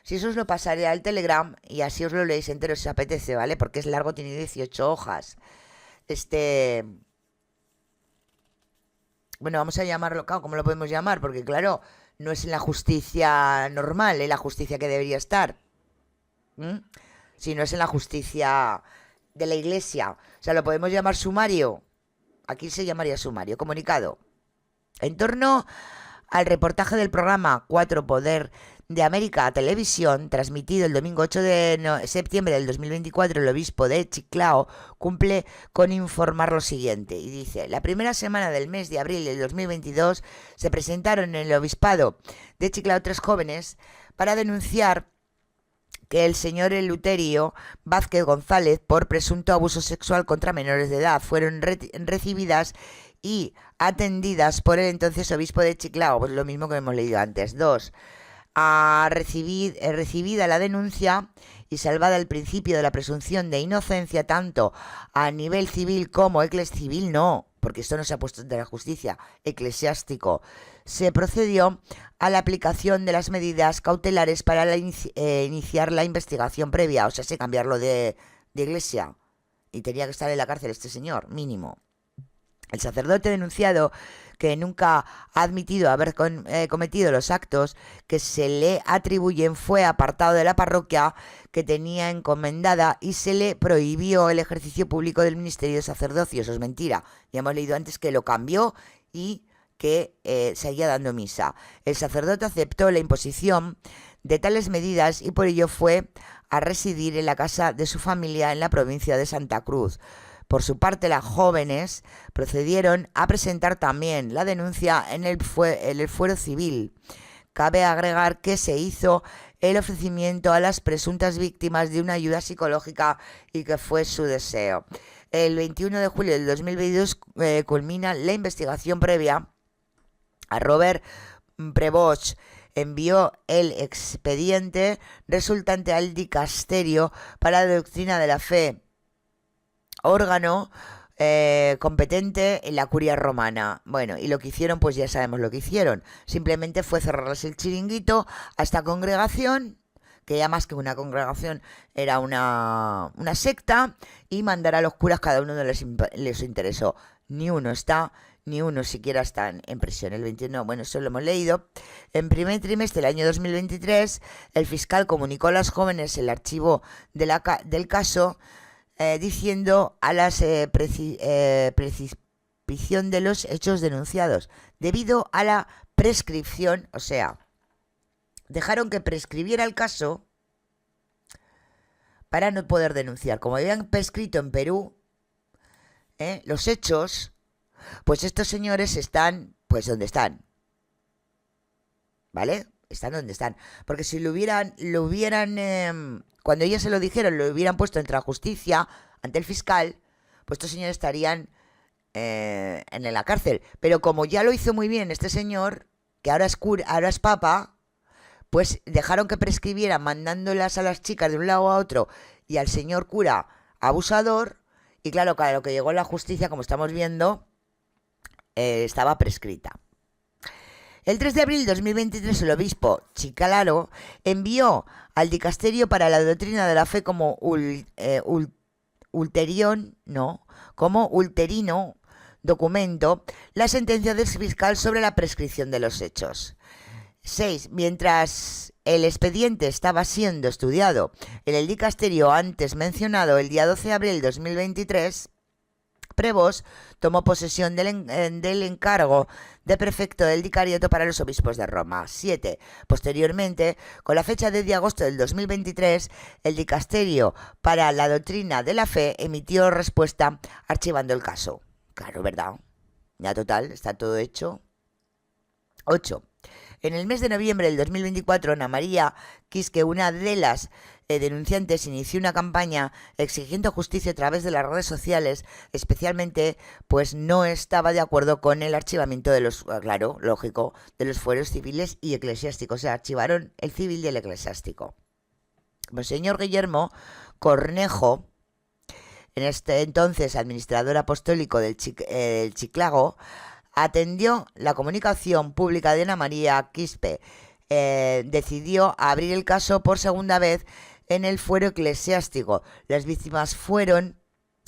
Si eso os lo pasaré al Telegram y así os lo leéis entero si os apetece, ¿vale? Porque es largo, tiene 18 hojas. Bueno, vamos a llamarlo, claro, ¿cómo lo podemos llamar? Porque claro, no es en la justicia normal, en la justicia que debería estar. Sino es en la justicia de la iglesia. O sea, lo podemos llamar sumario. Aquí se llamaría sumario. Comunicado. En torno al reportaje del programa 4 Poder de América Televisión, transmitido el domingo 8 de septiembre del 2024, el obispo de Chiclao cumple con informar lo siguiente. Y dice, la primera semana del mes de abril del 2022 se presentaron en el obispado de Chiclao 3 jóvenes para denunciar que el señor Eleuterio Vázquez González, por presunto abuso sexual contra menores de edad, fueron recibidas y atendidas por el entonces obispo de Chiclao, pues lo mismo que hemos leído antes. 2. Recibida la denuncia y salvada el principio de la presunción de inocencia tanto a nivel civil como civil, no, porque esto no se ha puesto ante la justicia, eclesiástico, se procedió a la aplicación de las medidas cautelares para iniciar la investigación previa, o sea, se cambiarlo de iglesia, y tenía que estar en la cárcel este señor, mínimo. El sacerdote denunciado, que nunca ha admitido haber cometido los actos que se le atribuyen, fue apartado de la parroquia que tenía encomendada y se le prohibió el ejercicio público del ministerio de sacerdocio. Eso es mentira. Ya hemos leído antes que lo cambió y que seguía dando misa. El sacerdote aceptó la imposición de tales medidas y por ello fue a residir en la casa de su familia en la provincia de Santa Cruz. Por su parte, las jóvenes procedieron a presentar también la denuncia en el fuero civil. Cabe agregar que se hizo el ofrecimiento a las presuntas víctimas de una ayuda psicológica y que fue su deseo. El 21 de julio del 2022 culmina la investigación previa. A Robert Prevost envió el expediente resultante al Dicasterio para la Doctrina de la Fe, órgano competente en la curia romana. Bueno, y lo que hicieron, pues ya sabemos lo que hicieron. Simplemente fue cerrarles el chiringuito a esta congregación, que ya más que una congregación era una secta, y mandar a los curas cada uno les interesó. Ni uno siquiera está en prisión. El 21, bueno, eso lo hemos leído. En primer trimestre del año 2023, el fiscal comunicó a las jóvenes el archivo del caso, diciendo a la prescripción de los hechos denunciados. Debido a la prescripción, o sea, dejaron que prescribiera el caso para no poder denunciar. Como habían prescrito en Perú los hechos, pues estos señores están, pues donde están, ¿vale? Están donde están. Porque si lo hubieran cuando ellos se lo dijeron, lo hubieran puesto ante la justicia, ante el fiscal, pues estos señores estarían en la cárcel. Pero como ya lo hizo muy bien este señor, que ahora es papa, pues dejaron que prescribieran mandándolas a las chicas de un lado a otro y al señor cura abusador. Y claro, lo que llegó la justicia, como estamos viendo, estaba prescrita. El 3 de abril de 2023 el obispo Chicalaro envió al dicasterio para la doctrina de la fe como ulterino documento la sentencia del fiscal sobre la prescripción de los hechos. 6. Mientras el expediente estaba siendo estudiado en el dicasterio antes mencionado, el día 12 de abril de 2023, Prevost tomó posesión del encargo de prefecto del vicariato para los obispos de Roma. 7. Posteriormente, con la fecha de 10 de agosto del 2023, el dicasterio para la doctrina de la fe emitió respuesta archivando el caso. Claro, ¿verdad? Ya total, está todo hecho. 8. En el mes de noviembre del 2024, Ana María Quispe, una de las denunciantes, inició una campaña exigiendo justicia a través de las redes sociales, especialmente pues no estaba de acuerdo con el archivamiento de los, claro, lógico, de los fueros civiles y eclesiásticos. O sea, archivaron el civil y el eclesiástico. Monseñor Guillermo Cornejo, en este entonces administrador apostólico del Chiclago, atendió la comunicación pública de Ana María Quispe. Decidió abrir el caso por segunda vez en el fuero eclesiástico. Las víctimas fueron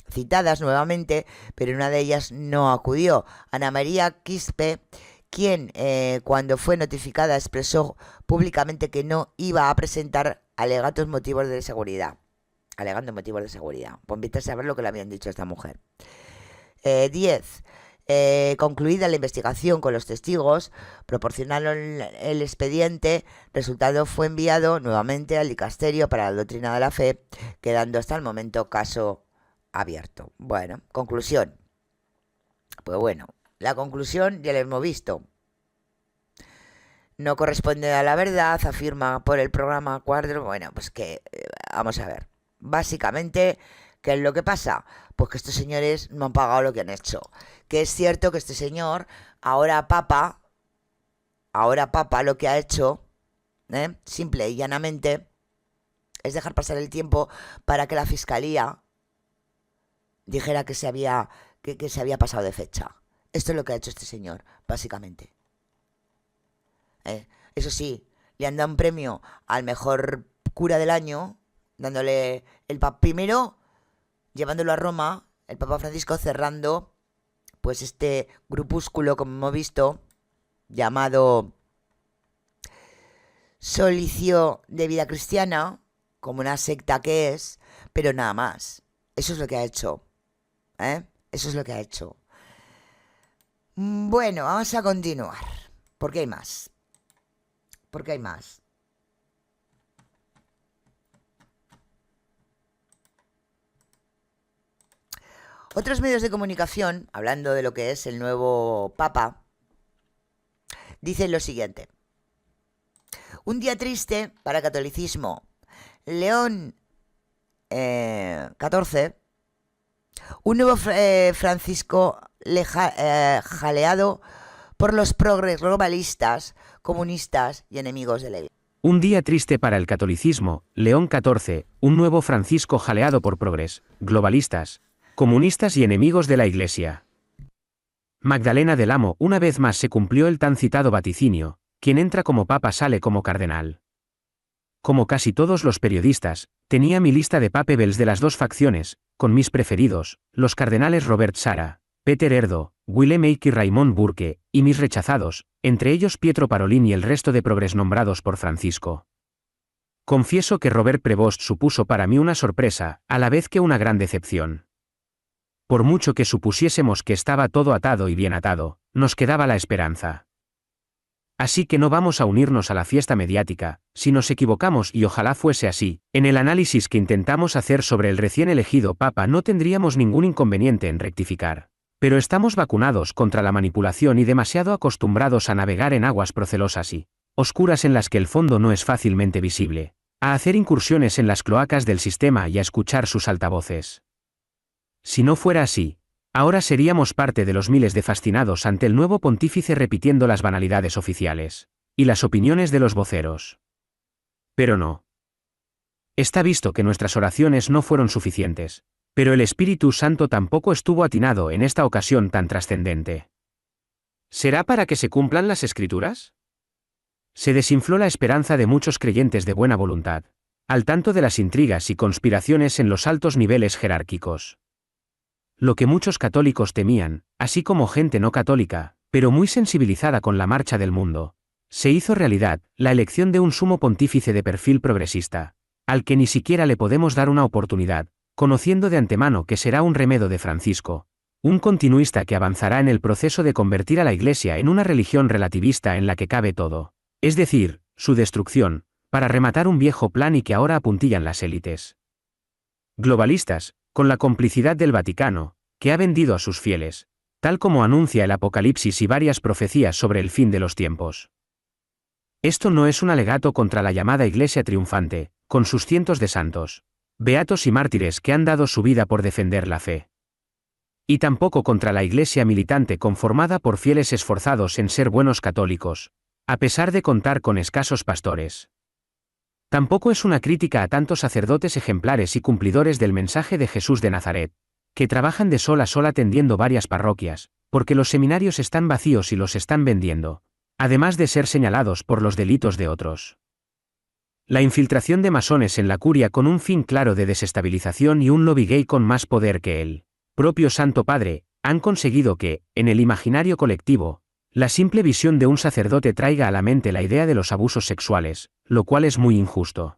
citadas nuevamente, pero una de ellas no acudió. Ana María Quispe, quien cuando fue notificada expresó públicamente que no iba a presentar alegando motivos de seguridad. Pues vete a saber lo que le habían dicho a esta mujer. 10. Concluida la investigación con los testigos, proporcionaron el expediente, resultado fue enviado nuevamente al dicasterio para la doctrina de la fe, quedando hasta el momento caso abierto. Bueno, conclusión. Pues bueno, la conclusión ya la hemos visto. No corresponde a la verdad, afirma por el programa Cuadro. Bueno, pues que vamos a ver. Básicamente, ¿qué es lo que pasa? Pues que estos señores no han pagado lo que han hecho. Que es cierto que este señor, ahora papa, lo que ha hecho, simple y llanamente, es dejar pasar el tiempo para que la fiscalía dijera que se había pasado de fecha. Esto es lo que ha hecho este señor, básicamente. Eso sí, le han dado un premio al mejor cura del año, dándole el primero, llevándolo a Roma, el Papa Francisco cerrando pues este grupúsculo, como hemos visto, llamado Solicio de Vida Cristiana, como una secta que es, pero nada más. Eso es lo que ha hecho. Eso es lo que ha hecho. Bueno, vamos a continuar. Porque hay más. Otros medios de comunicación, hablando de lo que es el nuevo Papa, dicen lo siguiente. Un día triste para el catolicismo. León XIV, un nuevo Francisco jaleado por los progres globalistas, comunistas y enemigos de la Iglesia. Un día triste para el catolicismo. León XIV, un nuevo Francisco jaleado por progres, globalistas, comunistas y enemigos de la Iglesia. Magdalena del Amo, una vez más se cumplió el tan citado vaticinio, quien entra como papa sale como cardenal. Como casi todos los periodistas, tenía mi lista de papebels de las dos facciones, con mis preferidos, los cardenales Robert Sara, Peter Erdo, Willem Eyck y Raymond Burke, y mis rechazados, entre ellos Pietro Parolin y el resto de progres nombrados por Francisco. Confieso que Robert Prevost supuso para mí una sorpresa, a la vez que una gran decepción. Por mucho que supusiésemos que estaba todo atado y bien atado, nos quedaba la esperanza. Así que no vamos a unirnos a la fiesta mediática, si nos equivocamos y ojalá fuese así, en el análisis que intentamos hacer sobre el recién elegido Papa no tendríamos ningún inconveniente en rectificar. Pero estamos vacunados contra la manipulación y demasiado acostumbrados a navegar en aguas procelosas y oscuras en las que el fondo no es fácilmente visible, a hacer incursiones en las cloacas del sistema y a escuchar sus altavoces. Si no fuera así, Ahora seríamos parte de los miles de fascinados ante el nuevo pontífice repitiendo las banalidades oficiales y las opiniones de los voceros. Pero no. Está visto que nuestras oraciones no fueron suficientes, pero el Espíritu Santo tampoco estuvo atinado en esta ocasión tan trascendente. ¿Será para que se cumplan las Escrituras? Se desinfló la esperanza de muchos creyentes de buena voluntad, al tanto de las intrigas y conspiraciones en los altos niveles jerárquicos. Lo que muchos católicos temían, así como gente no católica, pero muy sensibilizada con la marcha del mundo, se hizo realidad, la elección de un sumo pontífice de perfil progresista, al que ni siquiera le podemos dar una oportunidad, conociendo de antemano que será un remedo de Francisco, un continuista que avanzará en el proceso de convertir a la Iglesia en una religión relativista en la que cabe todo, es decir, su destrucción, para rematar un viejo plan y que ahora apuntillan las élites globalistas, con la complicidad del Vaticano, que ha vendido a sus fieles, tal como anuncia el Apocalipsis y varias profecías sobre el fin de los tiempos. Esto no es un alegato contra la llamada Iglesia triunfante, con sus cientos de santos, beatos y mártires que han dado su vida por defender la fe. Y tampoco contra la Iglesia militante conformada por fieles esforzados en ser buenos católicos, a pesar de contar con escasos pastores. Tampoco es una crítica a tantos sacerdotes ejemplares y cumplidores del mensaje de Jesús de Nazaret, que trabajan de sol a sol atendiendo varias parroquias, porque los seminarios están vacíos y los están vendiendo, además de ser señalados por los delitos de otros. La infiltración de masones en la curia con un fin claro de desestabilización y un lobby gay con más poder que el propio Santo Padre, han conseguido que, en el imaginario colectivo, la simple visión de un sacerdote traiga a la mente la idea de los abusos sexuales, lo cual es muy injusto.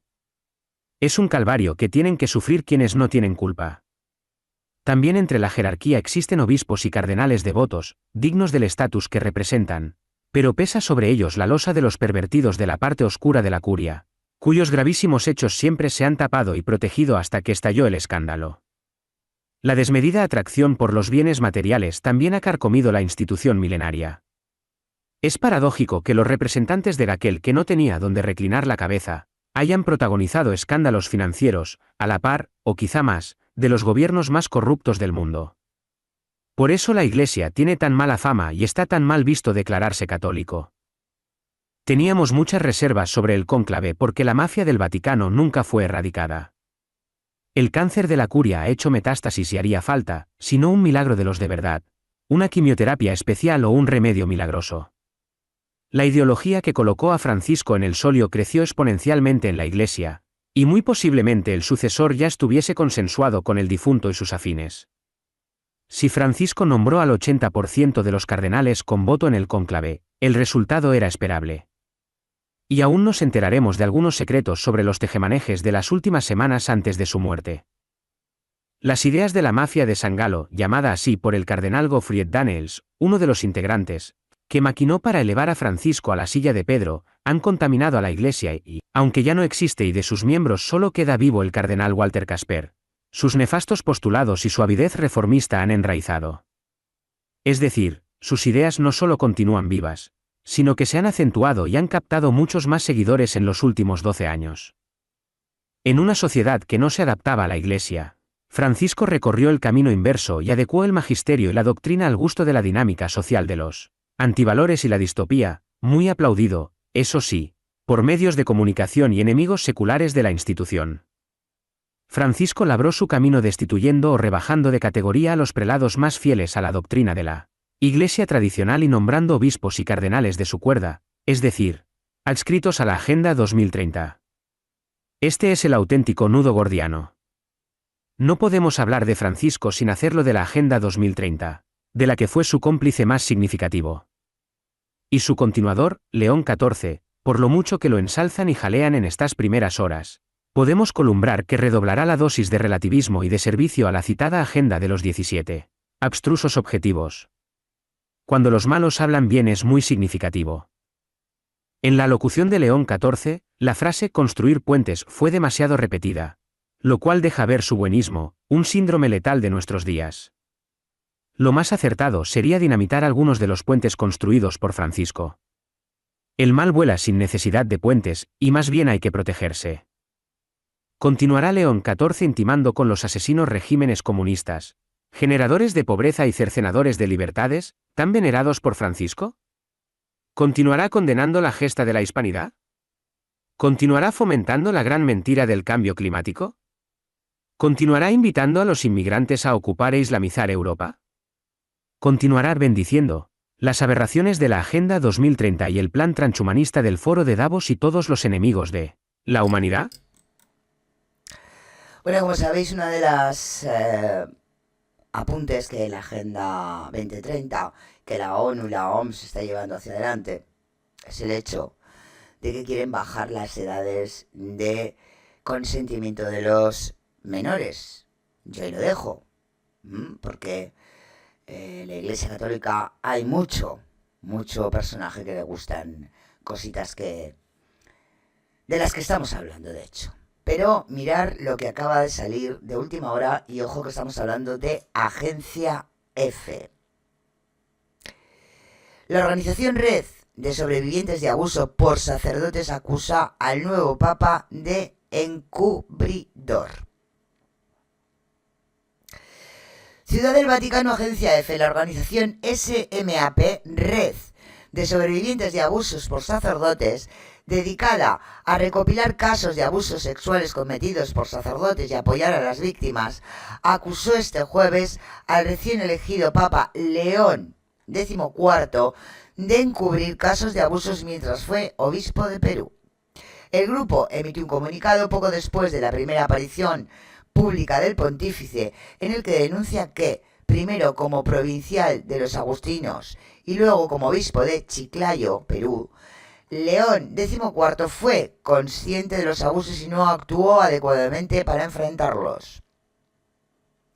Es un calvario que tienen que sufrir quienes no tienen culpa. También entre la jerarquía existen obispos y cardenales devotos, dignos del estatus que representan, pero pesa sobre ellos la losa de los pervertidos de la parte oscura de la curia, cuyos gravísimos hechos siempre se han tapado y protegido hasta que estalló el escándalo. La desmedida atracción por los bienes materiales también ha carcomido la institución milenaria. Es paradójico que los representantes de aquel que no tenía donde reclinar la cabeza, hayan protagonizado escándalos financieros, a la par, o quizá más, de los gobiernos más corruptos del mundo. Por eso la Iglesia tiene tan mala fama y está tan mal visto declararse católico. Teníamos muchas reservas sobre el cónclave porque la mafia del Vaticano nunca fue erradicada. El cáncer de la curia ha hecho metástasis y haría falta, si no un milagro de los de verdad, una quimioterapia especial o un remedio milagroso. La ideología que colocó a Francisco en el solio creció exponencialmente en la Iglesia, y muy posiblemente el sucesor ya estuviese consensuado con el difunto y sus afines. Si Francisco nombró al 80% de los cardenales con voto en el cónclave, el resultado era esperable. Y aún nos enteraremos de algunos secretos sobre los tejemanejes de las últimas semanas antes de su muerte. Las ideas de la mafia de San Galo, llamada así por el cardenal Gottfried Daniels, uno de los integrantes, que maquinó para elevar a Francisco a la silla de Pedro, han contaminado a la Iglesia y, aunque ya no existe y de sus miembros solo queda vivo el cardenal Walter Casper, sus nefastos postulados y su avidez reformista han enraizado. Es decir, sus ideas no solo continúan vivas, sino que se han acentuado y han captado muchos más seguidores en los últimos 12 años. En una sociedad que no se adaptaba a la Iglesia, Francisco recorrió el camino inverso y adecuó el magisterio y la doctrina al gusto de la dinámica social de los antivalores y la distopía, muy aplaudido, eso sí, por medios de comunicación y enemigos seculares de la institución. Francisco labró su camino destituyendo o rebajando de categoría a los prelados más fieles a la doctrina de la Iglesia tradicional y nombrando obispos y cardenales de su cuerda, es decir, adscritos a la Agenda 2030. Este es el auténtico nudo gordiano. No podemos hablar de Francisco sin hacerlo de la Agenda 2030, de la que fue su cómplice más significativo. Y su continuador, León XIV, por lo mucho que lo ensalzan y jalean en estas primeras horas, podemos columbrar que redoblará la dosis de relativismo y de servicio a la citada Agenda de los 17 abstrusos objetivos. Cuando los malos hablan bien es muy significativo. En la locución de León XIV, la frase construir puentes fue demasiado repetida, lo cual deja ver su buenismo, un síndrome letal de nuestros días. Lo más acertado sería dinamitar algunos de los puentes construidos por Francisco. El mal vuela sin necesidad de puentes, y más bien hay que protegerse. Continuará León XIV intimando con los asesinos regímenes comunistas, ¿Generadores de pobreza y cercenadores de libertades, tan venerados por Francisco? ¿Continuará condenando la gesta de la hispanidad? ¿Continuará fomentando la gran mentira del cambio climático? ¿Continuará invitando a los inmigrantes a ocupar e islamizar Europa? ¿Continuará bendiciendo las aberraciones de la Agenda 2030 y el plan transhumanista del Foro de Davos y todos los enemigos de la humanidad? Bueno, como sabéis, una de las apuntes que la Agenda 2030, que la ONU y la OMS está llevando hacia adelante, es el hecho de que quieren bajar las edades de consentimiento de los menores. Yo ahí lo dejo, porque en la Iglesia Católica hay mucho personaje que le gustan cositas de las que estamos hablando, de hecho. Pero mirar lo que acaba de salir de última hora, y ojo que estamos hablando de Agencia F. La organización Red de Sobrevivientes de Abuso por Sacerdotes acusa al nuevo Papa de encubridor. Ciudad del Vaticano, Agencia F, la organización SMAP, Red de Sobrevivientes de Abusos por Sacerdotes, dedicada a recopilar casos de abusos sexuales cometidos por sacerdotes y apoyar a las víctimas, acusó este jueves al recién elegido Papa León XIV de encubrir casos de abusos mientras fue obispo de Perú. El grupo emitió un comunicado poco después de la primera aparición pública del pontífice, en el que denuncia que, primero como provincial de los agustinos y luego como obispo de Chiclayo, Perú, León XIV fue consciente de los abusos y no actuó adecuadamente para enfrentarlos.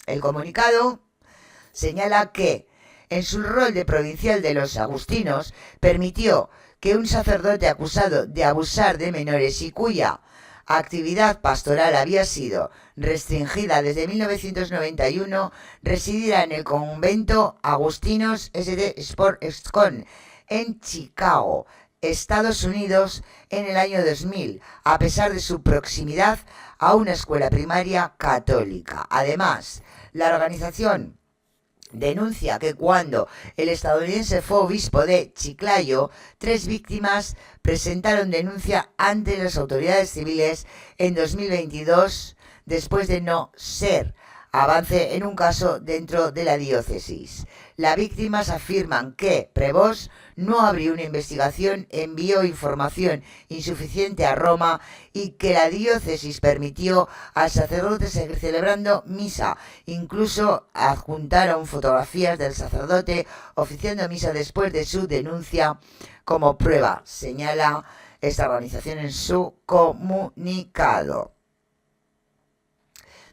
El comunicado señala que, en su rol de provincial de los agustinos, permitió que un sacerdote acusado de abusar de menores y cuya actividad pastoral había sido restringida desde 1991 residiera en el convento Agustinos St. Sport Scone en Chicago, Estados Unidos, en el año 2000, a pesar de su proximidad a una escuela primaria católica. Además, la organización denuncia que cuando el estadounidense fue obispo de Chiclayo, 3 víctimas presentaron denuncia ante las autoridades civiles en 2022 después de no ser avance en un caso dentro de la diócesis. Las víctimas afirman que Prevost no abrió una investigación, envió información insuficiente a Roma y que la diócesis permitió al sacerdote seguir celebrando misa. Incluso adjuntaron fotografías del sacerdote oficiando misa después de su denuncia como prueba, señala esta organización en su comunicado.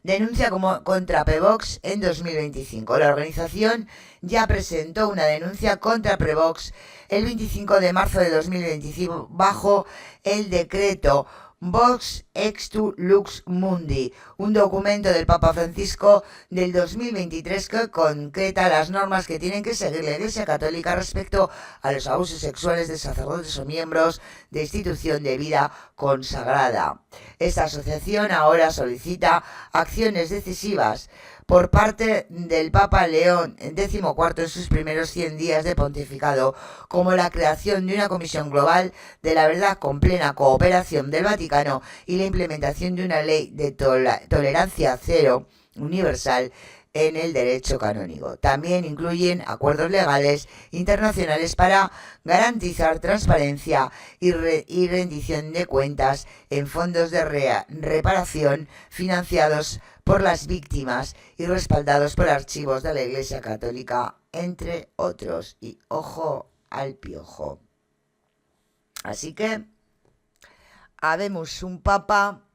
Denuncia contra Prevost en 2025. La organización ya presentó una denuncia contra Prevost el 25 de marzo de 2025 bajo el decreto Vox Extu Lux Mundi, un documento del Papa Francisco del 2023 que concreta las normas que tienen que seguir la Iglesia Católica respecto a los abusos sexuales de sacerdotes o miembros de institución de vida consagrada. Esta asociación ahora solicita acciones decisivas por parte del Papa León XIV en sus primeros 100 días de pontificado, como la creación de una comisión global de la verdad con plena cooperación del Vaticano y la implementación de una ley de tolerancia cero universal en el derecho canónico. También incluyen acuerdos legales internacionales para garantizar transparencia y rendición de cuentas en fondos de reparación financiados por las víctimas y respaldados por archivos de la Iglesia Católica, entre otros. Y ojo al piojo. Así que habemos un papa